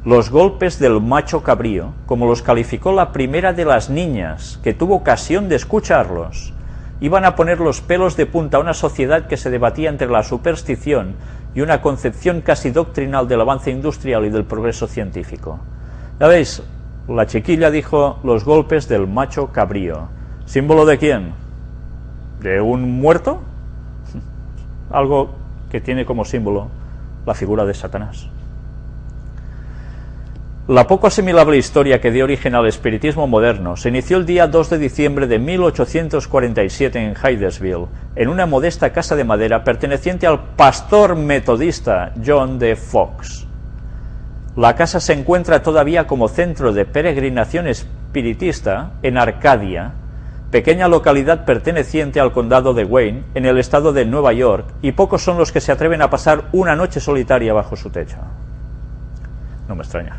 Los golpes del macho cabrío, como los calificó la primera de las niñas que tuvo ocasión de escucharlos, iban a poner los pelos de punta a una sociedad que se debatía entre la superstición y una concepción casi doctrinal del avance industrial y del progreso científico. Ya veis, la chiquilla dijo los golpes del macho cabrío. ¿Símbolo de quién? ¿De un muerto? Algo que tiene como símbolo la figura de Satanás. La poco asimilable historia que dio origen al espiritismo moderno se inició el día 2 de diciembre de 1847 en Hydesville, en una modesta casa de madera perteneciente al pastor metodista John D. Fox. La casa se encuentra todavía como centro de peregrinación espiritista en Arcadia, pequeña localidad perteneciente al condado de Wayne, en el estado de Nueva York, y pocos son los que se atreven a pasar una noche solitaria bajo su techo. No me extraña.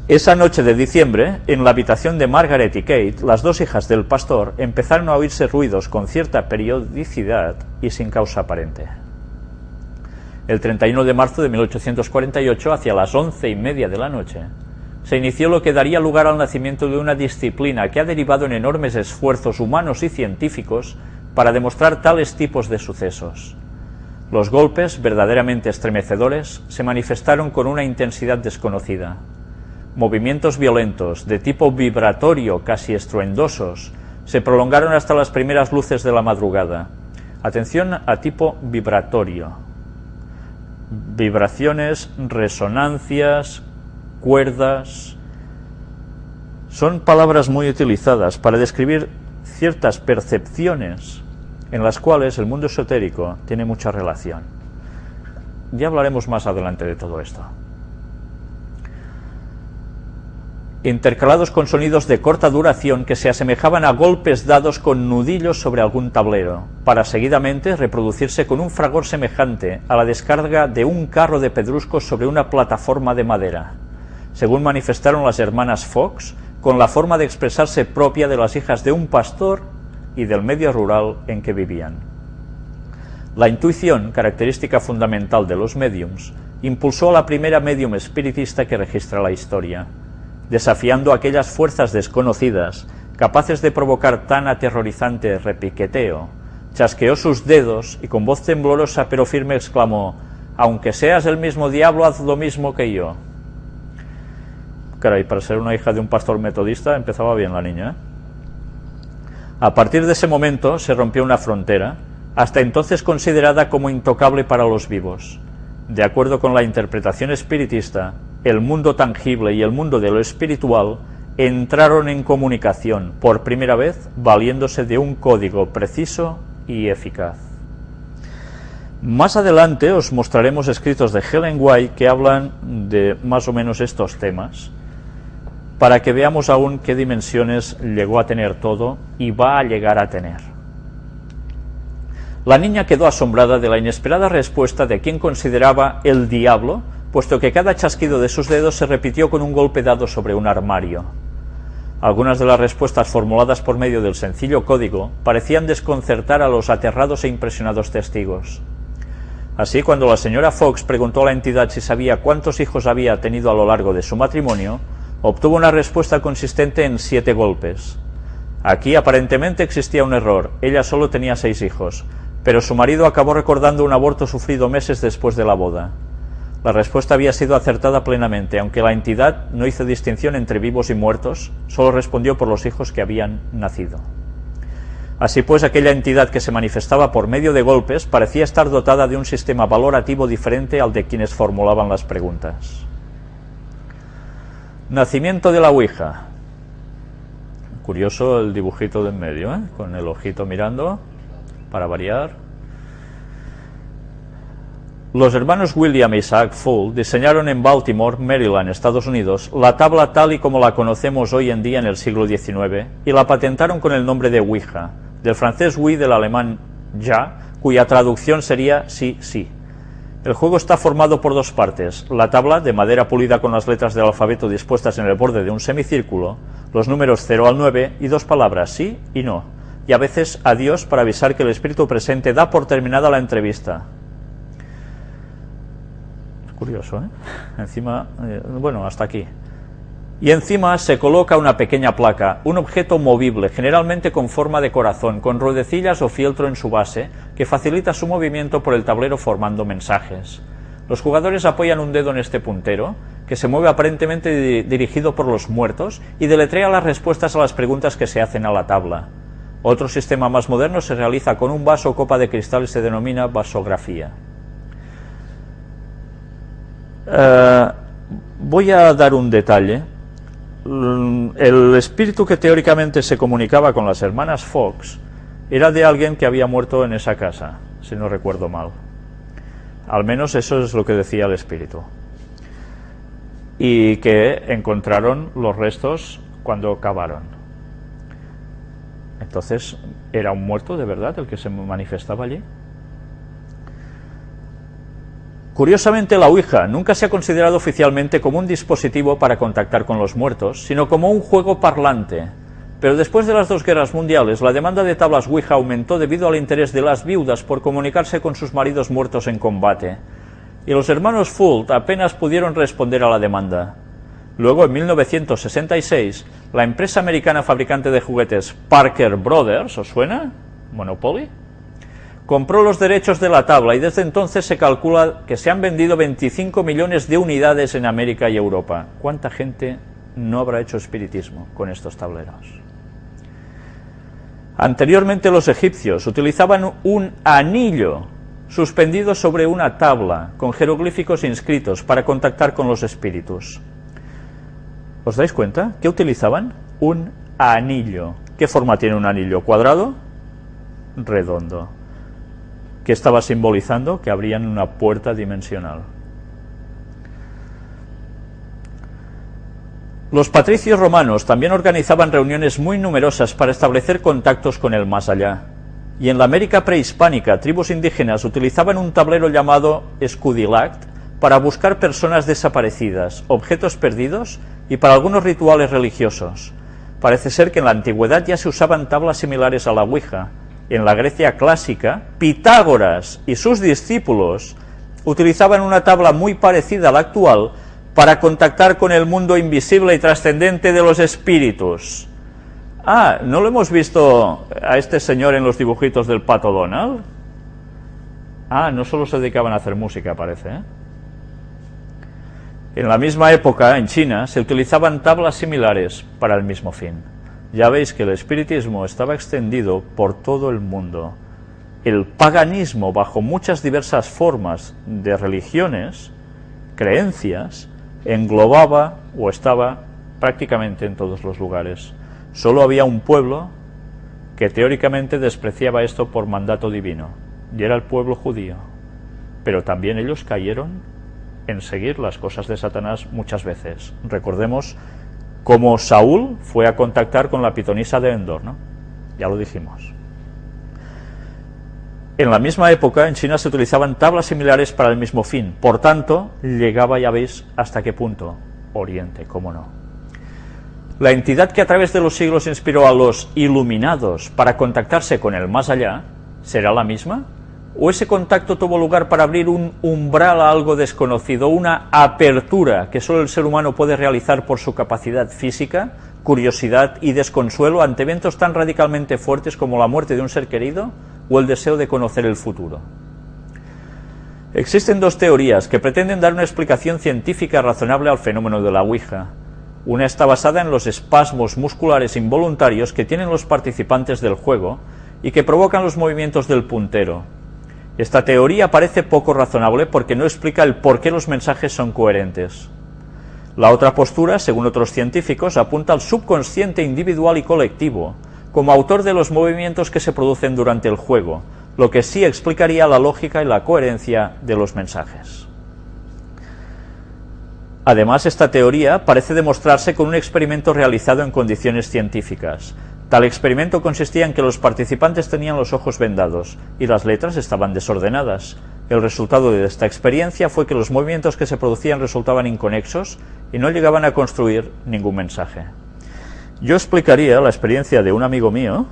Esa noche de diciembre, en la habitación de Margaret y Kate, las dos hijas del pastor, empezaron a oírse ruidos con cierta periodicidad y sin causa aparente. El 31 de marzo de 1848, hacia las 11:30 de la noche, se inició lo que daría lugar al nacimiento de una disciplina que ha derivado en enormes esfuerzos humanos y científicos para demostrar tales tipos de sucesos. Los golpes, verdaderamente estremecedores, se manifestaron con una intensidad desconocida. Movimientos violentos, de tipo vibratorio, casi estruendosos, se prolongaron hasta las primeras luces de la madrugada. Atención a tipo vibratorio. Vibraciones, resonancias, cuerdas. Son palabras muy utilizadas para describir ciertas percepciones en las cuales el mundo esotérico tiene mucha relación. Ya hablaremos más adelante de todo esto. Intercalados con sonidos de corta duración que se asemejaban a golpes dados con nudillos sobre algún tablero, para seguidamente reproducirse con un fragor semejante a la descarga de un carro de pedruscos sobre una plataforma de madera, según manifestaron las hermanas Fox, con la forma de expresarse propia de las hijas de un pastor y del medio rural en que vivían. La intuición, característica fundamental de los médiums, impulsó a la primera médium espiritista que registra la historia, desafiando aquellas fuerzas desconocidas capaces de provocar tan aterrorizante repiqueteo. Chasqueó sus dedos y con voz temblorosa pero firme exclamó: «Aunque seas el mismo diablo, haz lo mismo que yo». Caray, para ser una hija de un pastor metodista empezaba bien la niña, ¿eh? A partir de ese momento se rompió una frontera, hasta entonces considerada como intocable para los vivos. De acuerdo con la interpretación espiritista, el mundo tangible y el mundo de lo espiritual entraron en comunicación por primera vez valiéndose de un código preciso y eficaz. Más adelante os mostraremos escritos de Ellen White que hablan de más o menos estos temas, para que veamos aún qué dimensiones llegó a tener todo y va a llegar a tener. La niña quedó asombrada de la inesperada respuesta de quien consideraba el diablo, puesto que cada chasquido de sus dedos se repitió con un golpe dado sobre un armario. Algunas de las respuestas formuladas por medio del sencillo código parecían desconcertar a los aterrados e impresionados testigos. Así, cuando la señora Fox preguntó a la entidad si sabía cuántos hijos había tenido a lo largo de su matrimonio, obtuvo una respuesta consistente en 7 golpes. Aquí aparentemente existía un error, ella solo tenía 6 hijos, pero su marido acabó recordando un aborto sufrido meses después de la boda. La respuesta había sido acertada plenamente, aunque la entidad no hizo distinción entre vivos y muertos, solo respondió por los hijos que habían nacido. Así pues, aquella entidad que se manifestaba por medio de golpes parecía estar dotada de un sistema valorativo diferente al de quienes formulaban las preguntas. Nacimiento de la Ouija. Curioso el dibujito de en medio, ¿eh? Con el ojito mirando, para variar. Los hermanos William e Isaac Full diseñaron en Baltimore, Maryland, Estados Unidos, la tabla tal y como la conocemos hoy en día en el siglo XIX, y la patentaron con el nombre de Ouija, del francés oui, del alemán ja, cuya traducción sería sí, sí. El juego está formado por 2 partes, la tabla de madera pulida con las letras del alfabeto dispuestas en el borde de un semicírculo, los números 0 al 9 y 2 palabras, sí y no, y a veces adiós para avisar que el espíritu presente da por terminada la entrevista. Curioso, ¿eh? Encima, bueno, hasta aquí. Y encima se coloca una pequeña placa, un objeto movible, generalmente con forma de corazón, con ruedecillas o fieltro en su base, que facilita su movimiento por el tablero formando mensajes. Los jugadores apoyan un dedo en este puntero, que se mueve aparentemente dirigido por los muertos, y deletrea las respuestas a las preguntas que se hacen a la tabla. Otro sistema más moderno se realiza con un vaso o copa de cristal y se denomina vasografía. Voy a dar un detalle. El espíritu que teóricamente se comunicaba con las hermanas Fox era de alguien que había muerto en esa casa, si no recuerdo mal. Al menos eso es lo que decía el espíritu. Y que encontraron los restos cuando cavaron. Entonces, ¿era un muerto de verdad el que se manifestaba allí? Curiosamente, la Ouija nunca se ha considerado oficialmente como un dispositivo para contactar con los muertos, sino como un juego parlante. Pero después de las 2 guerras mundiales, la demanda de tablas Ouija aumentó debido al interés de las viudas por comunicarse con sus maridos muertos en combate, y los hermanos Fult apenas pudieron responder a la demanda. Luego, en 1966, la empresa americana fabricante de juguetes Parker Brothers, ¿os suena? Monopoly, compró los derechos de la tabla y desde entonces se calcula que se han vendido 25 millones de unidades en América y Europa. ¿Cuánta gente no habrá hecho espiritismo con estos tableros? Anteriormente los egipcios utilizaban un anillo suspendido sobre una tabla con jeroglíficos inscritos para contactar con los espíritus. ¿Os dais cuenta? ¿Qué utilizaban? Un anillo. ¿Qué forma tiene un anillo? ¿Cuadrado? Redondo. ¿Qué estaba simbolizando? Que abrían una puerta dimensional. Los patricios romanos también organizaban reuniones muy numerosas para establecer contactos con el más allá. Y en la América prehispánica, tribus indígenas utilizaban un tablero llamado escudilact para buscar personas desaparecidas, objetos perdidos y para algunos rituales religiosos. Parece ser que en la antigüedad ya se usaban tablas similares a la Ouija. En la Grecia clásica, Pitágoras y sus discípulos utilizaban una tabla muy parecida a la actual para contactar con el mundo invisible y trascendente de los espíritus. Ah, ¿no lo hemos visto a este señor en los dibujitos del Pato Donald? Ah, no solo se dedicaban a hacer música, parece, ¿eh? En la misma época, en China, se utilizaban tablas similares para el mismo fin. Ya veis que el espiritismo estaba extendido por todo el mundo. El paganismo, bajo muchas diversas formas de religiones, creencias, englobaba o estaba prácticamente en todos los lugares. Solo había un pueblo que teóricamente despreciaba esto por mandato divino, y era el pueblo judío. Pero también ellos cayeron en seguir las cosas de Satanás muchas veces. Recordemos cómo Saúl fue a contactar con la pitonisa de Endor, ¿no? Ya lo dijimos. En la misma época, en China se utilizaban tablas similares para el mismo fin. Por tanto, llegaba, ya veis, hasta qué punto. Oriente, cómo no. La entidad que a través de los siglos inspiró a los iluminados para contactarse con el más allá, ¿será la misma? ¿O ese contacto tuvo lugar para abrir un umbral a algo desconocido, una apertura que solo el ser humano puede realizar por su capacidad física, curiosidad y desconsuelo ante eventos tan radicalmente fuertes como la muerte de un ser querido o el deseo de conocer el futuro? Existen dos teorías que pretenden dar una explicación científica razonable al fenómeno de la Ouija. Una está basada en los espasmos musculares involuntarios que tienen los participantes del juego y que provocan los movimientos del puntero. Esta teoría parece poco razonable porque no explica el por qué los mensajes son coherentes. La otra postura, según otros científicos, apunta al subconsciente individual y colectivo como autor de los movimientos que se producen durante el juego, lo que sí explicaría la lógica y la coherencia de los mensajes. Además, esta teoría parece demostrarse con un experimento realizado en condiciones científicas. Tal experimento consistía en que los participantes tenían los ojos vendados y las letras estaban desordenadas. El resultado de esta experiencia fue que los movimientos que se producían resultaban inconexos y no llegaban a construir ningún mensaje. Yo explicaría la experiencia de un amigo mío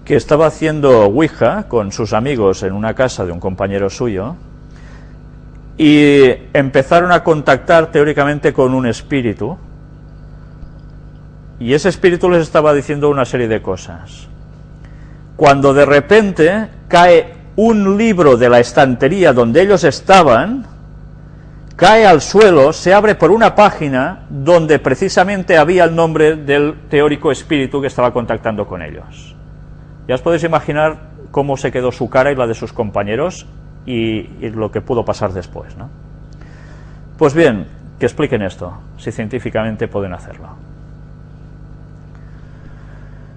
que estaba haciendo Ouija con sus amigos en una casa de un compañero suyo y empezaron a contactar teóricamente con un espíritu. Y ese espíritu les estaba diciendo una serie de cosas. Cuando de repente cae un libro de la estantería donde ellos estaban, cae al suelo, se abre por una página donde precisamente había el nombre del teórico espíritu que estaba contactando con ellos. Ya os podéis imaginar cómo se quedó su cara y la de sus compañeros y lo que pudo pasar después, ¿no? Pues bien, que expliquen esto, si científicamente pueden hacerlo.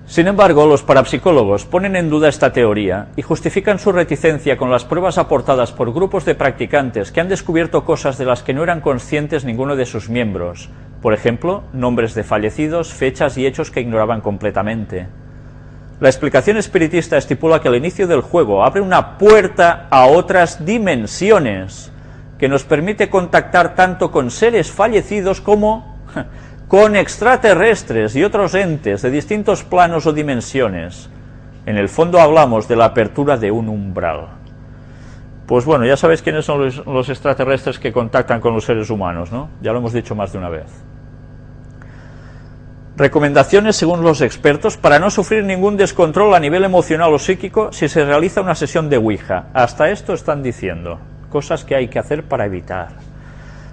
Sin embargo, los parapsicólogos ponen en duda esta teoría y justifican su reticencia con las pruebas aportadas por grupos de practicantes que han descubierto cosas de las que no eran conscientes ninguno de sus miembros. Por ejemplo, nombres de fallecidos, fechas y hechos que ignoraban completamente. La explicación espiritista estipula que el inicio del juego abre una puerta a otras dimensiones que nos permite contactar tanto con seres fallecidos como con extraterrestres y otros entes de distintos planos o dimensiones. En el fondo hablamos de la apertura de un umbral. Pues bueno, ya sabéis quiénes son los extraterrestres que contactan con los seres humanos, ¿no? Ya lo hemos dicho más de una vez. Recomendaciones según los expertos para no sufrir ningún descontrol a nivel emocional o psíquico si se realiza una sesión de Ouija. Hasta esto están diciendo, cosas que hay que hacer para evitar.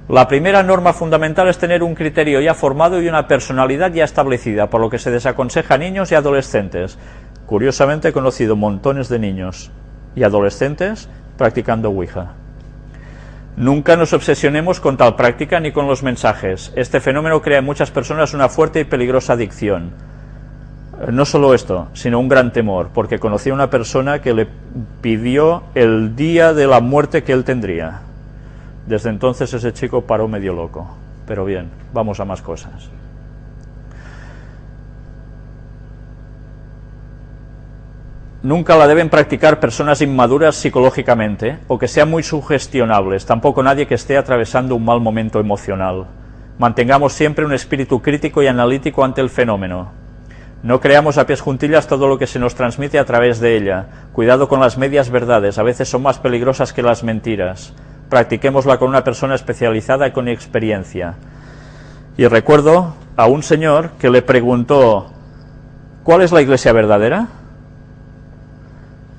La primera norma fundamental es tener un criterio ya formado y una personalidad ya establecida, por lo que se desaconseja a niños y adolescentes. Curiosamente he conocido montones de niños y adolescentes practicando Ouija. Nunca nos obsesionemos con tal práctica ni con los mensajes. Este fenómeno crea en muchas personas una fuerte y peligrosa adicción. No solo esto, sino un gran temor, porque conocí a una persona que le pidió el día de la muerte que él tendría. Desde entonces ese chico paró medio loco. Pero bien, vamos a más cosas. Nunca la deben practicar personas inmaduras psicológicamente o que sean muy sugestionables, tampoco nadie que esté atravesando un mal momento emocional. Mantengamos siempre un espíritu crítico y analítico ante el fenómeno. No creamos a pies juntillas todo lo que se nos transmite a través de ella. Cuidado con las medias verdades, a veces son más peligrosas que las mentiras. Practiquémosla con una persona especializada y con experiencia. Y recuerdo a un señor que le preguntó, ¿cuál es la iglesia verdadera?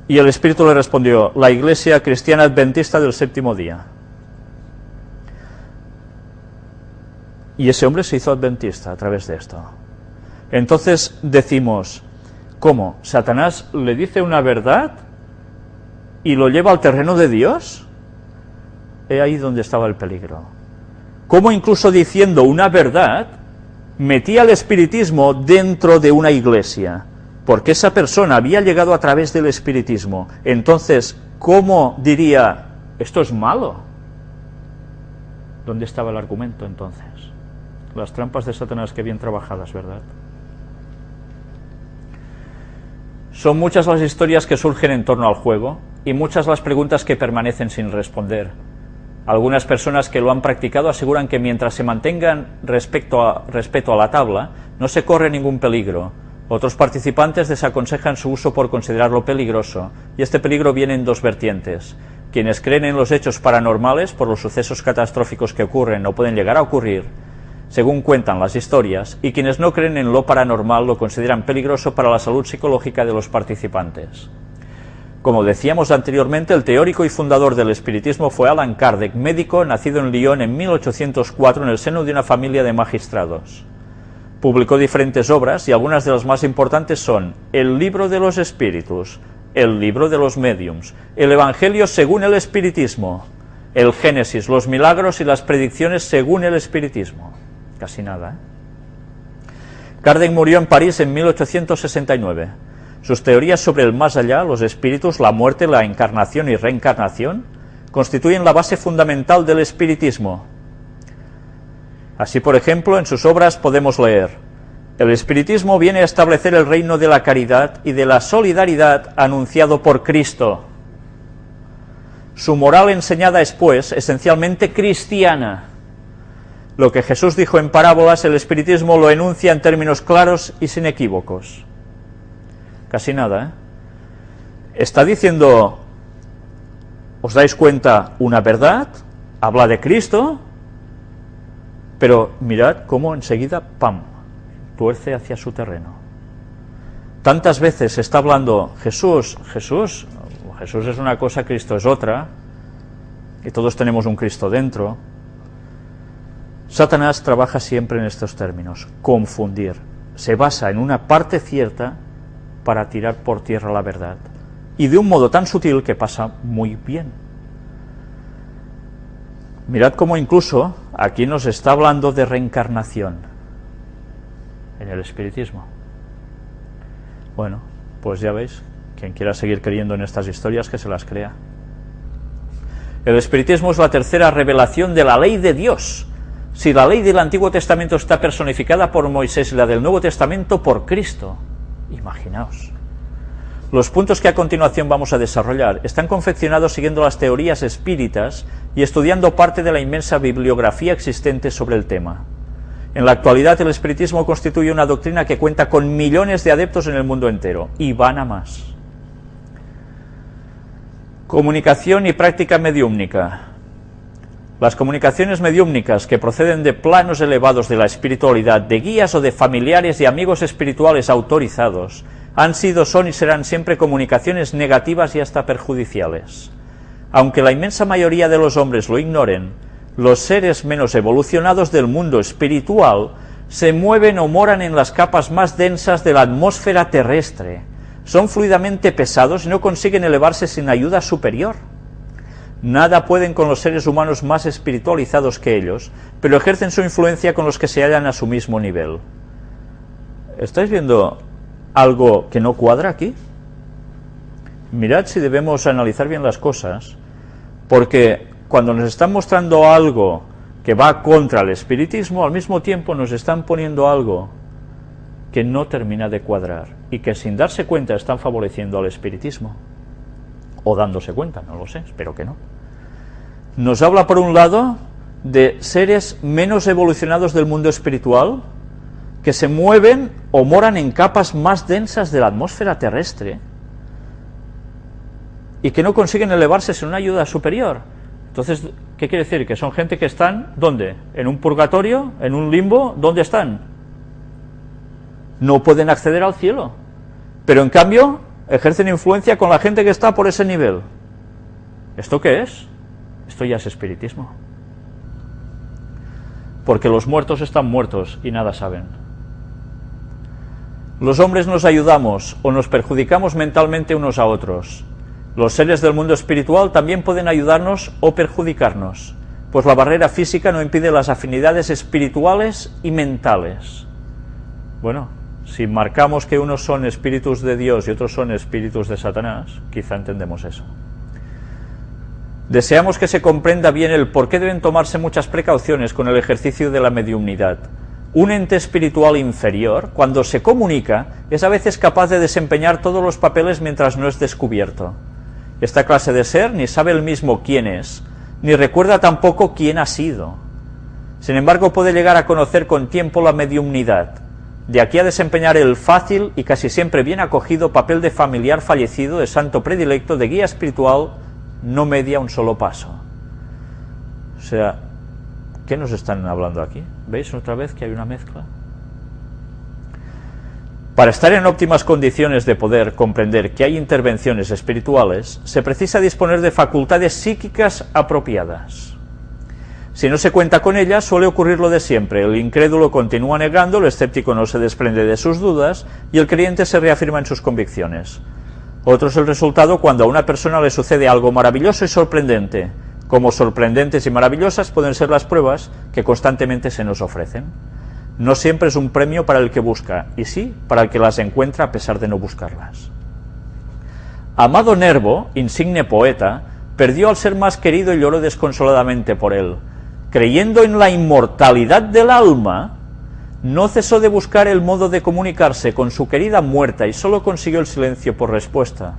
Y el espíritu le respondió, la Iglesia Cristiana Adventista del Séptimo Día. Y ese hombre se hizo adventista a través de esto. Entonces decimos, ¿cómo? ¿Satanás le dice una verdad y lo lleva al terreno de Dios? He ahí donde estaba el peligro. ¿Cómo incluso diciendo una verdad metía el espiritismo dentro de una iglesia? Porque esa persona había llegado a través del espiritismo. Entonces, ¿cómo diría, esto es malo? ¿Dónde estaba el argumento entonces? Las trampas de Satanás, que bien trabajadas, ¿verdad? Son muchas las historias que surgen en torno al juego y muchas las preguntas que permanecen sin responder. Algunas personas que lo han practicado aseguran que mientras se mantengan respeto a la tabla, no se corre ningún peligro. Otros participantes desaconsejan su uso por considerarlo peligroso, y este peligro viene en dos vertientes. Quienes creen en los hechos paranormales por los sucesos catastróficos que ocurren o pueden llegar a ocurrir, según cuentan las historias, y quienes no creen en lo paranormal lo consideran peligroso para la salud psicológica de los participantes. Como decíamos anteriormente, el teórico y fundador del espiritismo fue Allan Kardec, médico nacido en Lyon en 1804 en el seno de una familia de magistrados. Publicó diferentes obras y algunas de las más importantes son El libro de los espíritus, El libro de los médiums, El evangelio según el espiritismo, El Génesis, los milagros y las predicciones según el espiritismo. Casi nada, ¿eh? Kardec murió en París en 1869. Sus teorías sobre el más allá, los espíritus, la muerte, la encarnación y reencarnación constituyen la base fundamental del espiritismo. Así, por ejemplo, en sus obras podemos leer: el espiritismo viene a establecer el reino de la caridad y de la solidaridad anunciado por Cristo. Su moral enseñada es, pues, esencialmente cristiana. Lo que Jesús dijo en parábolas, el espiritismo lo enuncia en términos claros y sin equívocos. Casi nada, ¿eh? Está diciendo, ¿os dais cuenta? Una verdad, habla de Cristo, pero mirad cómo enseguida, ¡pam!, tuerce hacia su terreno. Tantas veces está hablando Jesús es una cosa, Cristo es otra, y todos tenemos un Cristo dentro. Satanás trabaja siempre en estos términos, confundir. Se basa en una parte cierta para tirar por tierra la verdad, y de un modo tan sutil que pasa muy bien. Mirad cómo incluso aquí nos está hablando de reencarnación en el espiritismo. Bueno, pues ya veis, quien quiera seguir creyendo en estas historias, que se las crea. El espiritismo es la tercera revelación de la ley de Dios. Si la ley del Antiguo Testamento está personificada por Moisés y la del Nuevo Testamento por Cristo, imaginaos. Los puntos que a continuación vamos a desarrollar están confeccionados siguiendo las teorías espíritas y estudiando parte de la inmensa bibliografía existente sobre el tema. En la actualidad, el espiritismo constituye una doctrina que cuenta con millones de adeptos en el mundo entero, y van a más. Comunicación y práctica mediúmnica. Las comunicaciones mediúmnicas que proceden de planos elevados de la espiritualidad, de guías o de familiares y amigos espirituales autorizados, han sido, son y serán siempre comunicaciones negativas y hasta perjudiciales. Aunque la inmensa mayoría de los hombres lo ignoren, los seres menos evolucionados del mundo espiritual se mueven o moran en las capas más densas de la atmósfera terrestre. Son fluidamente pesados y no consiguen elevarse sin ayuda superior. Nada pueden con los seres humanos más espiritualizados que ellos, pero ejercen su influencia con los que se hallan a su mismo nivel. ¿Estáis viendo algo que no cuadra aquí? Mirad si debemos analizar bien las cosas, porque cuando nos están mostrando algo que va contra el espiritismo, al mismo tiempo nos están poniendo algo que no termina de cuadrar y que sin darse cuenta están favoreciendo al espiritismo. O dándose cuenta, no lo sé, espero que no. Nos habla por un lado de seres menos evolucionados del mundo espiritual que se mueven o moran en capas más densas de la atmósfera terrestre y que no consiguen elevarse sin una ayuda superior. Entonces, ¿qué quiere decir? Que son gente que están, ¿dónde? ¿En un purgatorio? ¿En un limbo? ¿Dónde están? No pueden acceder al cielo, pero en cambio ejercen influencia con la gente que está por ese nivel. ¿Esto qué es? Esto ya es espiritismo. Porque los muertos están muertos y nada saben. Los hombres nos ayudamos o nos perjudicamos mentalmente unos a otros. Los seres del mundo espiritual también pueden ayudarnos o perjudicarnos, pues la barrera física no impide las afinidades espirituales y mentales. Bueno, si marcamos que unos son espíritus de Dios y otros son espíritus de Satanás, quizá entendemos eso. Deseamos que se comprenda bien el por qué deben tomarse muchas precauciones con el ejercicio de la mediumnidad. Un ente espiritual inferior, cuando se comunica, es a veces capaz de desempeñar todos los papeles mientras no es descubierto. Esta clase de ser ni sabe él mismo quién es, ni recuerda tampoco quién ha sido. Sin embargo, puede llegar a conocer con tiempo la mediumnidad. De aquí a desempeñar el fácil y casi siempre bien acogido papel de familiar fallecido, de santo predilecto, de guía espiritual, no media un solo paso. O sea, ¿qué nos están hablando aquí? ¿Veis otra vez que hay una mezcla? Para estar en óptimas condiciones de poder comprender que hay intervenciones espirituales, se precisa disponer de facultades psíquicas apropiadas. Si no se cuenta con ellas, suele ocurrir lo de siempre: el incrédulo continúa negando, el escéptico no se desprende de sus dudas y el creyente se reafirma en sus convicciones. Otro es el resultado cuando a una persona le sucede algo maravilloso y sorprendente. Como sorprendentes y maravillosas pueden ser las pruebas que constantemente se nos ofrecen. No siempre es un premio para el que busca, y sí para el que las encuentra a pesar de no buscarlas. Amado Nervo, insigne poeta, perdió al ser más querido y lloró desconsoladamente por él. Creyendo en la inmortalidad del alma, no cesó de buscar el modo de comunicarse con su querida muerta y solo consiguió el silencio por respuesta.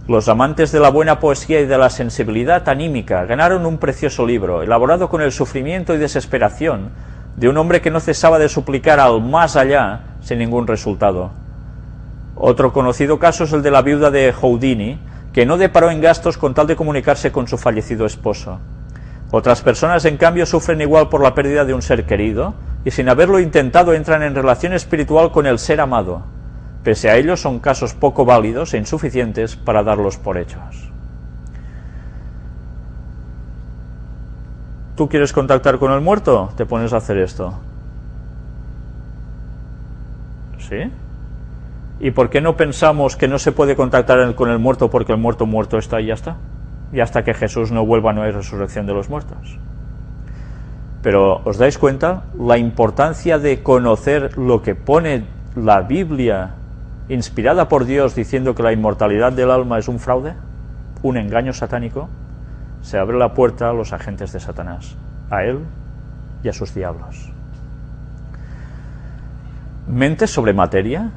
Los amantes de la buena poesía y de la sensibilidad anímica ganaron un precioso libro, elaborado con el sufrimiento y desesperación de un hombre que no cesaba de suplicar al más allá sin ningún resultado. Otro conocido caso es el de la viuda de Houdini, que no deparó en gastos con tal de comunicarse con su fallecido esposo. Otras personas, en cambio, sufren igual por la pérdida de un ser querido, y sin haberlo intentado entran en relación espiritual con el ser amado. Pese a ello, son casos poco válidos e insuficientes para darlos por hechos. ¿Tú quieres contactar con el muerto? Te pones a hacer esto. ¿Sí? ¿Y por qué no pensamos que no se puede contactar con el muerto porque el muerto está y ya está? Y hasta que Jesús no vuelva no hay resurrección de los muertos. Pero, ¿os dais cuenta la importancia de conocer lo que pone la Biblia inspirada por Dios diciendo que la inmortalidad del alma es un fraude, un engaño satánico? Se abre la puerta a los agentes de Satanás, a él y a sus diablos. ¿Mente sobre materia?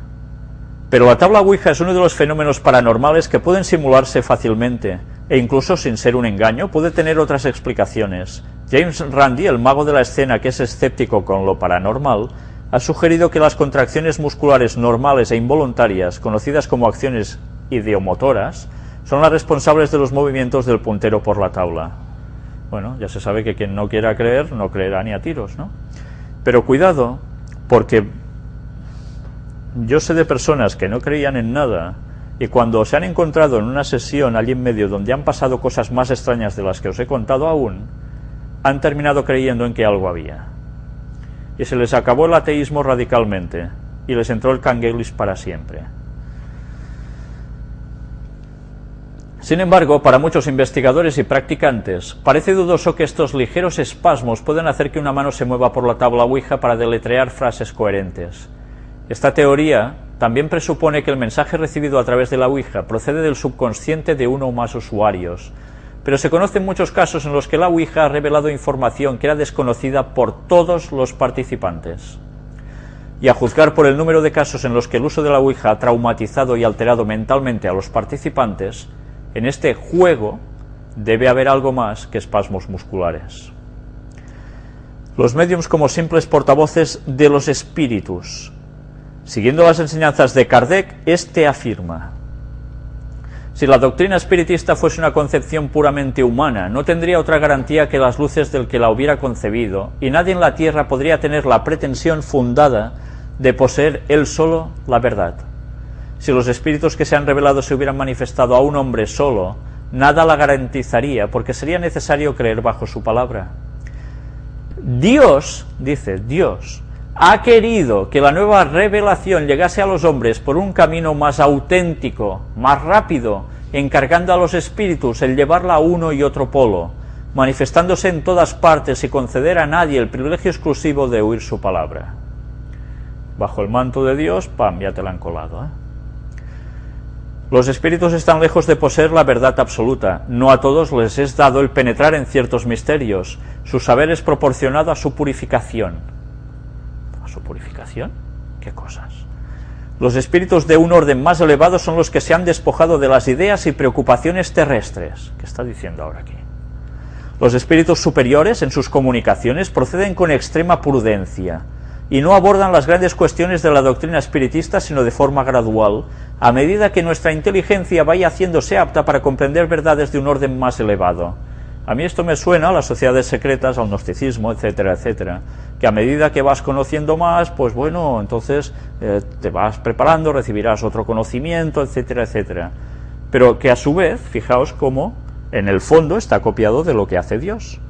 Pero la tabla Ouija es uno de los fenómenos paranormales que pueden simularse fácilmente, e incluso sin ser un engaño, puede tener otras explicaciones. James Randi, el mago de la escena que es escéptico con lo paranormal, ha sugerido que las contracciones musculares normales e involuntarias, conocidas como acciones ideomotoras, son las responsables de los movimientos del puntero por la tabla. Bueno, ya se sabe que quien no quiera creer, no creerá ni a tiros, ¿no? Pero cuidado, porque yo sé de personas que no creían en nada y cuando se han encontrado en una sesión allí en medio donde han pasado cosas más extrañas de las que os he contado aún, han terminado creyendo en que algo había. Y se les acabó el ateísmo radicalmente y les entró el canguelis para siempre. Sin embargo, para muchos investigadores y practicantes, parece dudoso que estos ligeros espasmos puedan hacer que una mano se mueva por la tabla Ouija para deletrear frases coherentes. Esta teoría también presupone que el mensaje recibido a través de la Ouija procede del subconsciente de uno o más usuarios, pero se conocen muchos casos en los que la Ouija ha revelado información que era desconocida por todos los participantes. Y a juzgar por el número de casos en los que el uso de la Ouija ha traumatizado y alterado mentalmente a los participantes, en este juego debe haber algo más que espasmos musculares. Los médiums como simples portavoces de los espíritus. Siguiendo las enseñanzas de Kardec, este afirma: si la doctrina espiritista fuese una concepción puramente humana, no tendría otra garantía que las luces del que la hubiera concebido, y nadie en la tierra podría tener la pretensión fundada de poseer él solo la verdad. Si los espíritus que se han revelado se hubieran manifestado a un hombre solo, nada la garantizaría, porque sería necesario creer bajo su palabra. Dios, dice, Dios, ha querido que la nueva revelación llegase a los hombres por un camino más auténtico, más rápido, encargando a los espíritus el llevarla a uno y otro polo, manifestándose en todas partes y conceder a nadie el privilegio exclusivo de oír su palabra. Bajo el manto de Dios, pam, ya te la han colado, ¿eh? Los espíritus están lejos de poseer la verdad absoluta. No a todos les es dado el penetrar en ciertos misterios. Su saber es proporcionado a su purificación. ¿A su purificación? ¿Qué cosas? Los espíritus de un orden más elevado son los que se han despojado de las ideas y preocupaciones terrestres. ¿Qué está diciendo ahora aquí? Los espíritus superiores, en sus comunicaciones, proceden con extrema prudencia y no abordan las grandes cuestiones de la doctrina espiritista, sino de forma gradual, a medida que nuestra inteligencia vaya haciéndose apta para comprender verdades de un orden más elevado. A mí esto me suena a las sociedades secretas, al gnosticismo, etcétera, etcétera, que a medida que vas conociendo más, pues bueno, entonces te vas preparando, recibirás otro conocimiento, etcétera, etcétera. Pero que a su vez, fijaos cómo en el fondo está copiado de lo que hace Dios.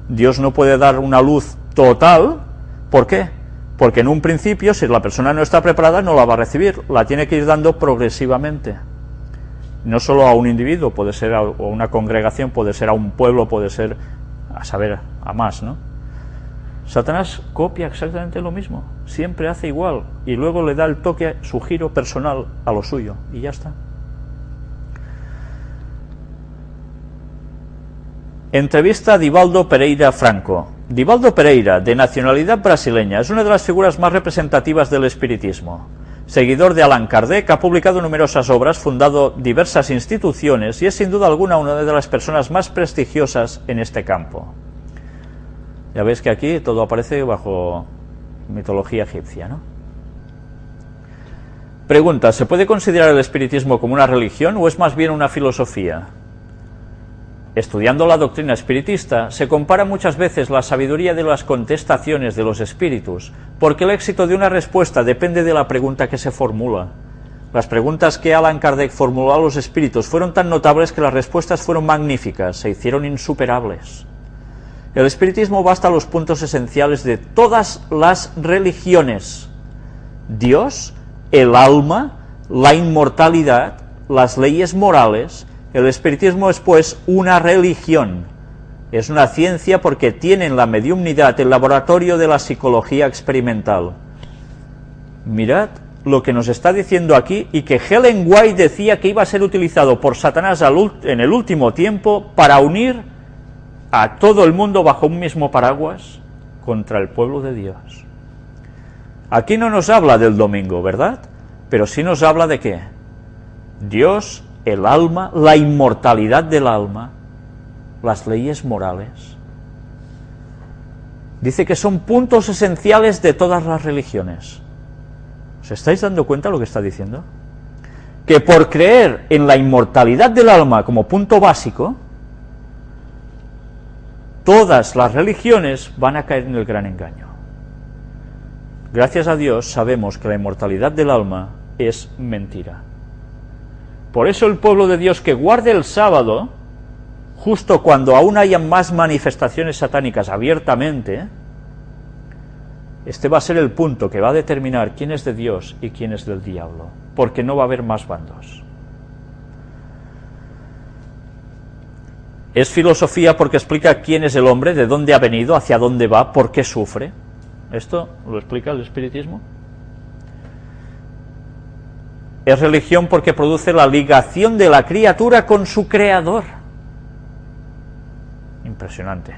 Dios no puede dar una luz total. ¿Por qué? Porque en un principio, si la persona no está preparada, no la va a recibir, la tiene que ir dando progresivamente. No solo a un individuo, puede ser a una congregación, puede ser a un pueblo, puede ser, a saber, a más, ¿no? Satanás copia exactamente lo mismo, siempre hace igual, y luego le da el toque, su giro personal a lo suyo, y ya está. Entrevista a Divaldo Pereira Franco. Divaldo Pereira, de nacionalidad brasileña, es una de las figuras más representativas del espiritismo. Seguidor de Allan Kardec, ha publicado numerosas obras, fundado diversas instituciones y es sin duda alguna una de las personas más prestigiosas en este campo. Ya veis que aquí todo aparece bajo mitología egipcia, ¿no? Pregunta: ¿se puede considerar el espiritismo como una religión o es más bien una filosofía? Estudiando la doctrina espiritista, se compara muchas veces la sabiduría de las contestaciones de los espíritus, porque el éxito de una respuesta depende de la pregunta que se formula. Las preguntas que Allan Kardec formuló a los espíritus fueron tan notables que las respuestas fueron magníficas, se hicieron insuperables. El espiritismo va hasta los puntos esenciales de todas las religiones: Dios, el alma, la inmortalidad, las leyes morales. El espiritismo es, pues, una religión. Es una ciencia porque tiene en la mediumnidad el laboratorio de la psicología experimental. Mirad lo que nos está diciendo aquí, y que Ellen White decía que iba a ser utilizado por Satanás en el último tiempo para unir a todo el mundo bajo un mismo paraguas contra el pueblo de Dios. Aquí no nos habla del domingo, ¿verdad? Pero sí nos habla de ¿qué? Dios, el alma, la inmortalidad del alma, las leyes morales. Dice que son puntos esenciales de todas las religiones. ¿Os estáis dando cuenta de lo que está diciendo? Que por creer en la inmortalidad del alma como punto básico, todas las religiones van a caer en el gran engaño. Gracias a Dios sabemos que la inmortalidad del alma es mentira. Por eso el pueblo de Dios que guarde el sábado, justo cuando aún haya más manifestaciones satánicas abiertamente, este va a ser el punto que va a determinar quién es de Dios y quién es del diablo, porque no va a haber más bandos. Es filosofía porque explica quién es el hombre, de dónde ha venido, hacia dónde va, por qué sufre. ¿Esto lo explica el espiritismo? Es religión porque produce la ligación de la criatura con su creador. Impresionante.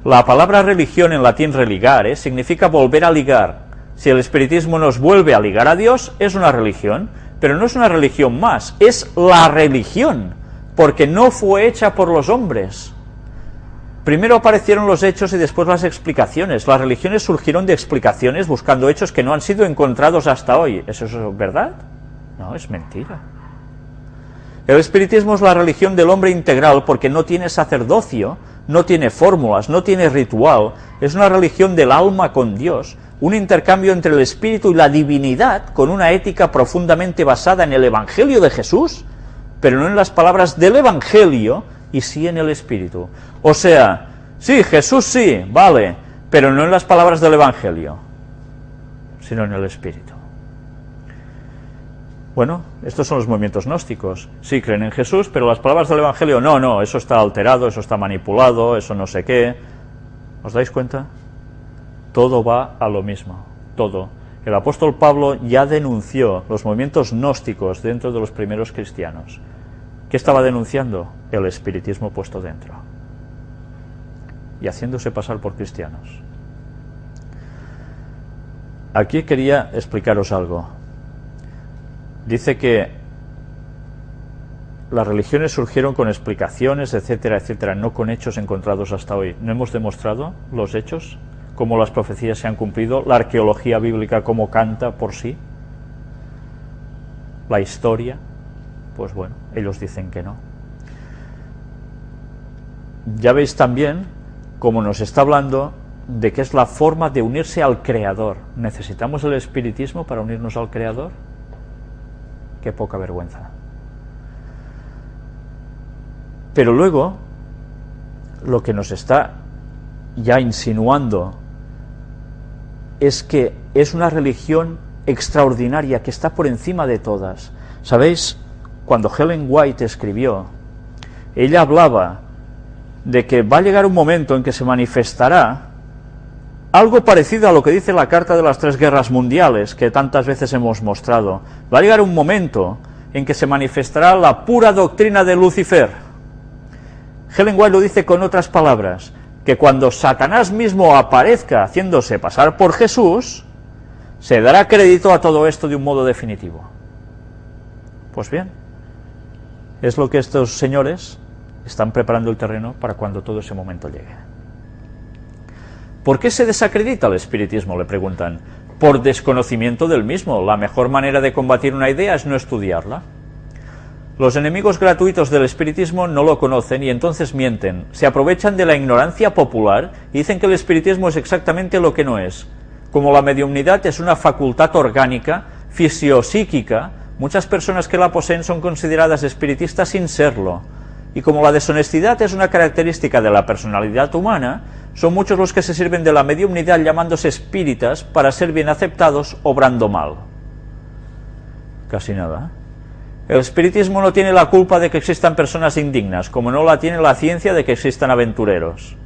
La palabra religión en latín religare significa volver a ligar. Si el espiritismo nos vuelve a ligar a Dios, es una religión, pero no es una religión más, es la religión, porque no fue hecha por los hombres. Primero aparecieron los hechos y después las explicaciones. Las religiones surgieron de explicaciones buscando hechos que no han sido encontrados hasta hoy. ¿Eso es verdad? No, es mentira. El espiritismo es la religión del hombre integral porque no tiene sacerdocio, no tiene fórmulas, no tiene ritual. Es una religión del alma con Dios, un intercambio entre el espíritu y la divinidad con una ética profundamente basada en el Evangelio de Jesús, pero no en las palabras del Evangelio, y sí en el espíritu. O sea, sí, Jesús sí, vale, pero no en las palabras del Evangelio, sino en el espíritu. Bueno, estos son los movimientos gnósticos. Sí, creen en Jesús, pero las palabras del Evangelio, no, eso está alterado, eso está manipulado, eso no sé qué. ¿Os dais cuenta? Todo va a lo mismo, todo. El apóstol Pablo ya denunció los movimientos gnósticos dentro de los primeros cristianos. ¿Qué estaba denunciando? El espiritismo puesto dentro y haciéndose pasar por cristianos. Aquí quería explicaros algo. Dice que las religiones surgieron con explicaciones, etcétera, etcétera, no con hechos encontrados hasta hoy. ¿No hemos demostrado los hechos? ¿Cómo las profecías se han cumplido? ¿La arqueología bíblica cómo canta por sí? ¿La historia? Pues bueno, ellos dicen que no. Ya veis también cómo nos está hablando de que es la forma de unirse al Creador. ¿Necesitamos el espiritismo para unirnos al Creador? Qué poca vergüenza. Pero luego, lo que nos está ya insinuando es que es una religión extraordinaria, que está por encima de todas. ¿Sabéis? Cuando Ellen White escribió, ella hablaba de que va a llegar un momento en que se manifestará algo parecido a lo que dice la Carta de las Tres Guerras Mundiales, que tantas veces hemos mostrado. Va a llegar un momento en que se manifestará la pura doctrina de Lucifer. Ellen White lo dice con otras palabras, que cuando Satanás mismo aparezca haciéndose pasar por Jesús, se dará crédito a todo esto de un modo definitivo. Pues bien, es lo que estos señores están preparando el terreno para cuando todo ese momento llegue. ¿Por qué se desacredita el espiritismo?, le preguntan. Por desconocimiento del mismo. La mejor manera de combatir una idea es no estudiarla. Los enemigos gratuitos del espiritismo no lo conocen y entonces mienten. Se aprovechan de la ignorancia popular y dicen que el espiritismo es exactamente lo que no es. Como la mediumnidad es una facultad orgánica, fisiopsíquica, muchas personas que la poseen son consideradas espiritistas sin serlo. Y como la deshonestidad es una característica de la personalidad humana, son muchos los que se sirven de la mediumnidad llamándose espíritas para ser bien aceptados obrando mal. Casi nada. El espiritismo no tiene la culpa de que existan personas indignas, como no la tiene la ciencia de que existan aventureros.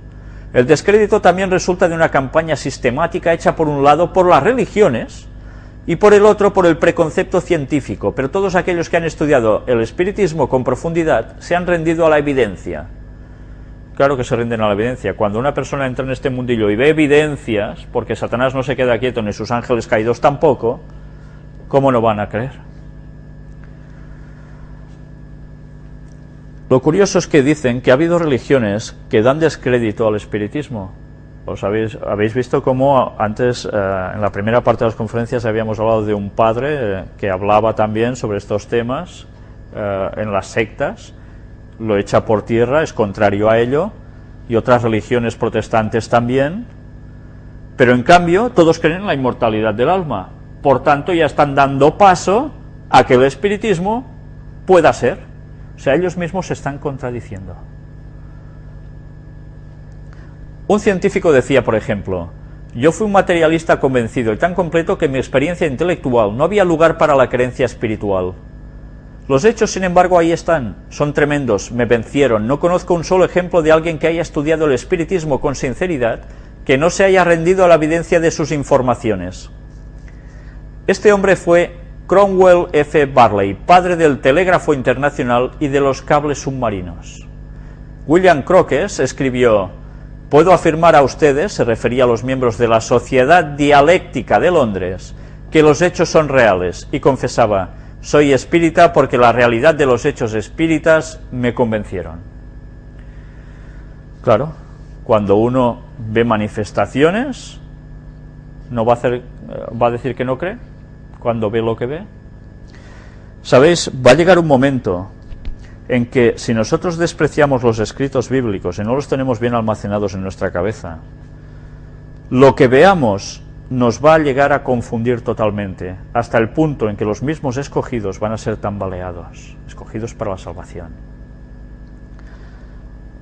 El descrédito también resulta de una campaña sistemática hecha por un lado por las religiones y por el otro por el preconcepto científico, pero todos aquellos que han estudiado el espiritismo con profundidad se han rendido a la evidencia. Claro que se rinden a la evidencia. Cuando una persona entra en este mundillo y ve evidencias, porque Satanás no se queda quieto ni sus ángeles caídos tampoco, ¿cómo no van a creer? Lo curioso es que dicen que ha habido religiones que dan descrédito al espiritismo. Habéis visto cómo antes, en la primera parte de las conferencias, habíamos hablado de un padre que hablaba también sobre estos temas en las sectas, lo echa por tierra, es contrario a ello, y otras religiones protestantes también, pero en cambio todos creen en la inmortalidad del alma. Por tanto, ya están dando paso a que el espiritismo pueda ser. O sea, ellos mismos se están contradiciendo. Un científico decía, por ejemplo: yo fui un materialista convencido y tan completo que en mi experiencia intelectual no había lugar para la creencia espiritual. Los hechos, sin embargo, ahí están, son tremendos, me vencieron, no conozco un solo ejemplo de alguien que haya estudiado el espiritismo con sinceridad, que no se haya rendido a la evidencia de sus informaciones. Este hombre fue Cromwell F. Barley, padre del telégrafo internacional y de los cables submarinos. William Crookes escribió: puedo afirmar a ustedes, se refería a los miembros de la Sociedad Dialéctica de Londres, que los hechos son reales, y confesaba: soy espírita porque la realidad de los hechos espíritas me convencieron. Claro, cuando uno ve manifestaciones, ¿no va a decir que no cree? Cuando ve lo que ve. ¿Sabéis? Va a llegar un momento en que si nosotros despreciamos los escritos bíblicos y no los tenemos bien almacenados en nuestra cabeza, lo que veamos nos va a llegar a confundir totalmente, hasta el punto en que los mismos escogidos van a ser tambaleados, escogidos para la salvación.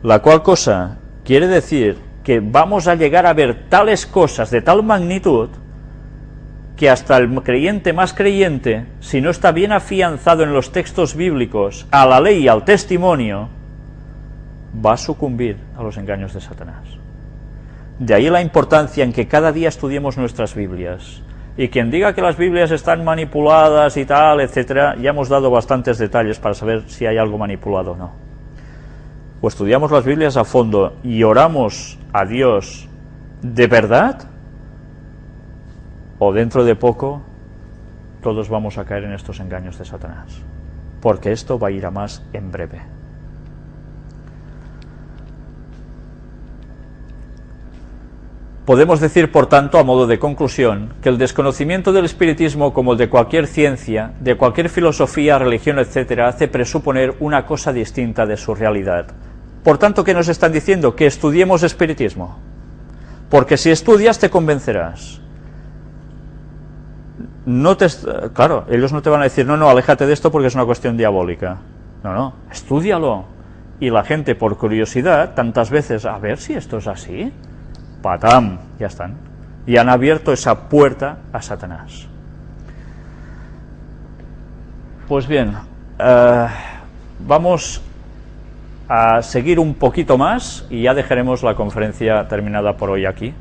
La cual cosa quiere decir que vamos a llegar a ver tales cosas de tal magnitud que hasta el creyente más creyente, si no está bien afianzado en los textos bíblicos, a la ley y al testimonio, va a sucumbir a los engaños de Satanás. De ahí la importancia en que cada día estudiemos nuestras Biblias. Y quien diga que las Biblias están manipuladas y tal, etcétera, ya hemos dado bastantes detalles para saber si hay algo manipulado o no. O estudiamos las Biblias a fondo y oramos a Dios de verdad, o dentro de poco todos vamos a caer en estos engaños de Satanás, porque esto va a ir a más en breve. Podemos decir, por tanto, a modo de conclusión, que el desconocimiento del espiritismo, como el de cualquier ciencia, de cualquier filosofía, religión, etcétera, hace presuponer una cosa distinta de su realidad. Por tanto, ¿qué nos están diciendo? Que estudiemos espiritismo, porque si estudias te convencerás. Claro, ellos no te van a decir, no, aléjate de esto porque es una cuestión diabólica. No, estúdialo. Y la gente, por curiosidad, tantas veces, a ver si esto es así, ¡patam!, ya están. Y han abierto esa puerta a Satanás. Pues bien, vamos a seguir un poquito más y ya dejaremos la conferencia terminada por hoy aquí.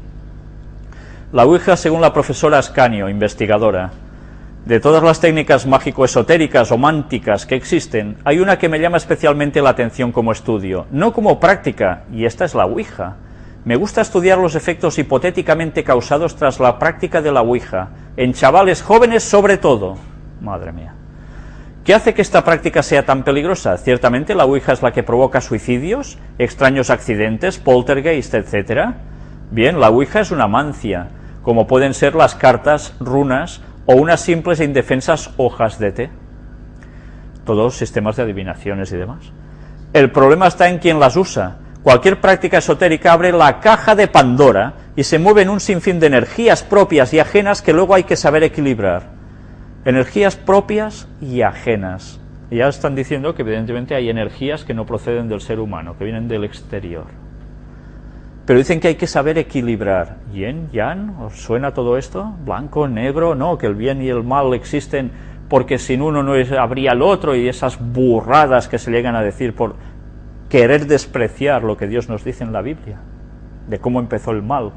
La Ouija, según la profesora Ascanio, investigadora, de todas las técnicas mágico-esotéricas o mánticas que existen, hay una que me llama especialmente la atención como estudio, no como práctica, y esta es la Ouija. Me gusta estudiar los efectos hipotéticamente causados tras la práctica de la Ouija, en chavales jóvenes sobre todo. Madre mía. ¿Qué hace que esta práctica sea tan peligrosa? Ciertamente la Ouija es la que provoca suicidios, extraños accidentes, poltergeist, etc. Bien, la Ouija es una mancia, como pueden ser las cartas, runas o unas simples e indefensas hojas de té. Todos sistemas de adivinaciones y demás. El problema está en quien las usa. Cualquier práctica esotérica abre la caja de Pandora y se mueven un sinfín de energías propias y ajenas que luego hay que saber equilibrar. Energías propias y ajenas. Y ya están diciendo que evidentemente hay energías que no proceden del ser humano, que vienen del exterior. Pero dicen que hay que saber equilibrar. ¿Yin, yang? ¿Os suena todo esto? ¿Blanco, negro? No, que el bien y el mal existen porque sin uno no habría el otro, y esas burradas que se llegan a decir por querer despreciar lo que Dios nos dice en la Biblia, de cómo empezó el mal.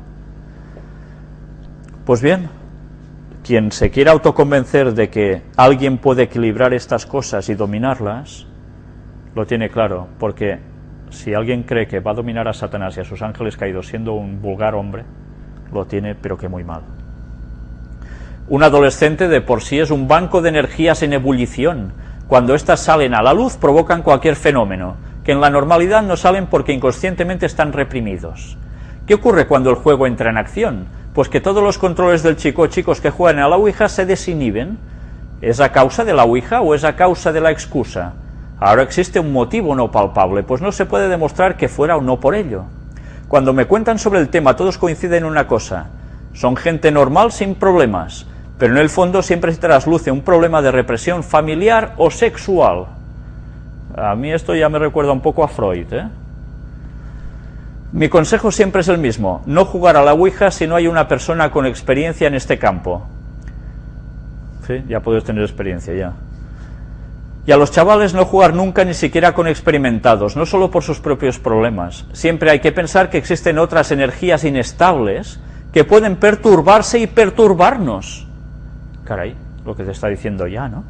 Pues bien, quien se quiera autoconvencer de que alguien puede equilibrar estas cosas y dominarlas, lo tiene claro, porque si alguien cree que va a dominar a Satanás y a sus ángeles caídos siendo un vulgar hombre, lo tiene pero que muy mal. Un adolescente de por sí es un banco de energías en ebullición. Cuando éstas salen a la luz provocan cualquier fenómeno, que en la normalidad no salen porque inconscientemente están reprimidos. ¿Qué ocurre cuando el juego entra en acción? Pues que todos los controles del chico o chicos que juegan a la Ouija se desinhiben. ¿Es a causa de la Ouija o es a causa de la excusa? Ahora existe un motivo no palpable, pues no se puede demostrar que fuera o no por ello. Cuando me cuentan sobre el tema, todos coinciden en una cosa: son gente normal sin problemas, pero en el fondo siempre se trasluce un problema de represión familiar o sexual. A mí esto ya me recuerda un poco a Freud, ¿eh? Mi consejo siempre es el mismo: no jugar a la Ouija si no hay una persona con experiencia en este campo. Sí, ya puedes tener experiencia ya. Y a los chavales no jugar nunca, ni siquiera con experimentados, no solo por sus propios problemas. Siempre hay que pensar que existen otras energías inestables que pueden perturbarse y perturbarnos. Caray, lo que te está diciendo ya, ¿no?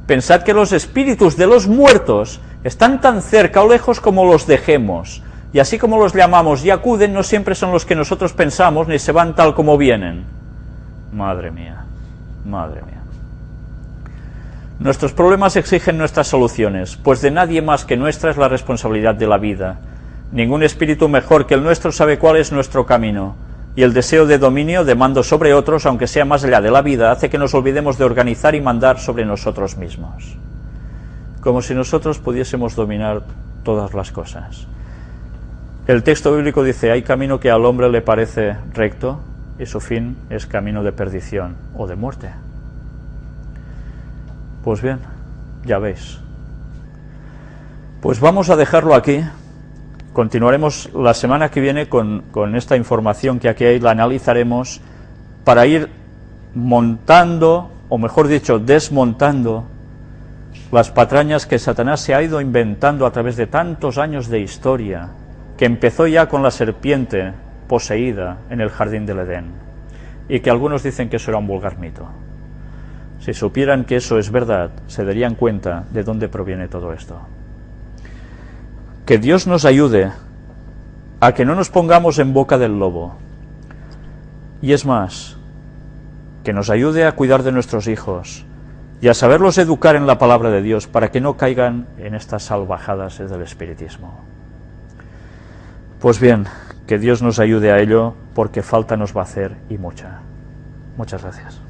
Pensad que los espíritus de los muertos están tan cerca o lejos como los dejemos, y así como los llamamos y acuden, no siempre son los que nosotros pensamos, ni se van tal como vienen. Madre mía, madre mía. Nuestros problemas exigen nuestras soluciones, pues de nadie más que nuestra es la responsabilidad de la vida. Ningún espíritu mejor que el nuestro sabe cuál es nuestro camino, y el deseo de dominio, de mando sobre otros, aunque sea más allá de la vida, hace que nos olvidemos de organizar y mandar sobre nosotros mismos. Como si nosotros pudiésemos dominar todas las cosas. El texto bíblico dice: hay camino que al hombre le parece recto, y su fin es camino de perdición o de muerte. Pues bien, ya veis. Pues vamos a dejarlo aquí. Continuaremos la semana que viene con esta información que aquí hay, la analizaremos para ir montando, o mejor dicho, desmontando las patrañas que Satanás se ha ido inventando a través de tantos años de historia, que empezó ya con la serpiente poseída en el jardín del Edén, y que algunos dicen que eso era un vulgar mito. Si supieran que eso es verdad, se darían cuenta de dónde proviene todo esto. Que Dios nos ayude a que no nos pongamos en boca del lobo. Y es más, que nos ayude a cuidar de nuestros hijos y a saberlos educar en la palabra de Dios para que no caigan en estas salvajadas del espiritismo. Pues bien, que Dios nos ayude a ello, porque falta nos va a hacer y mucha. Muchas gracias.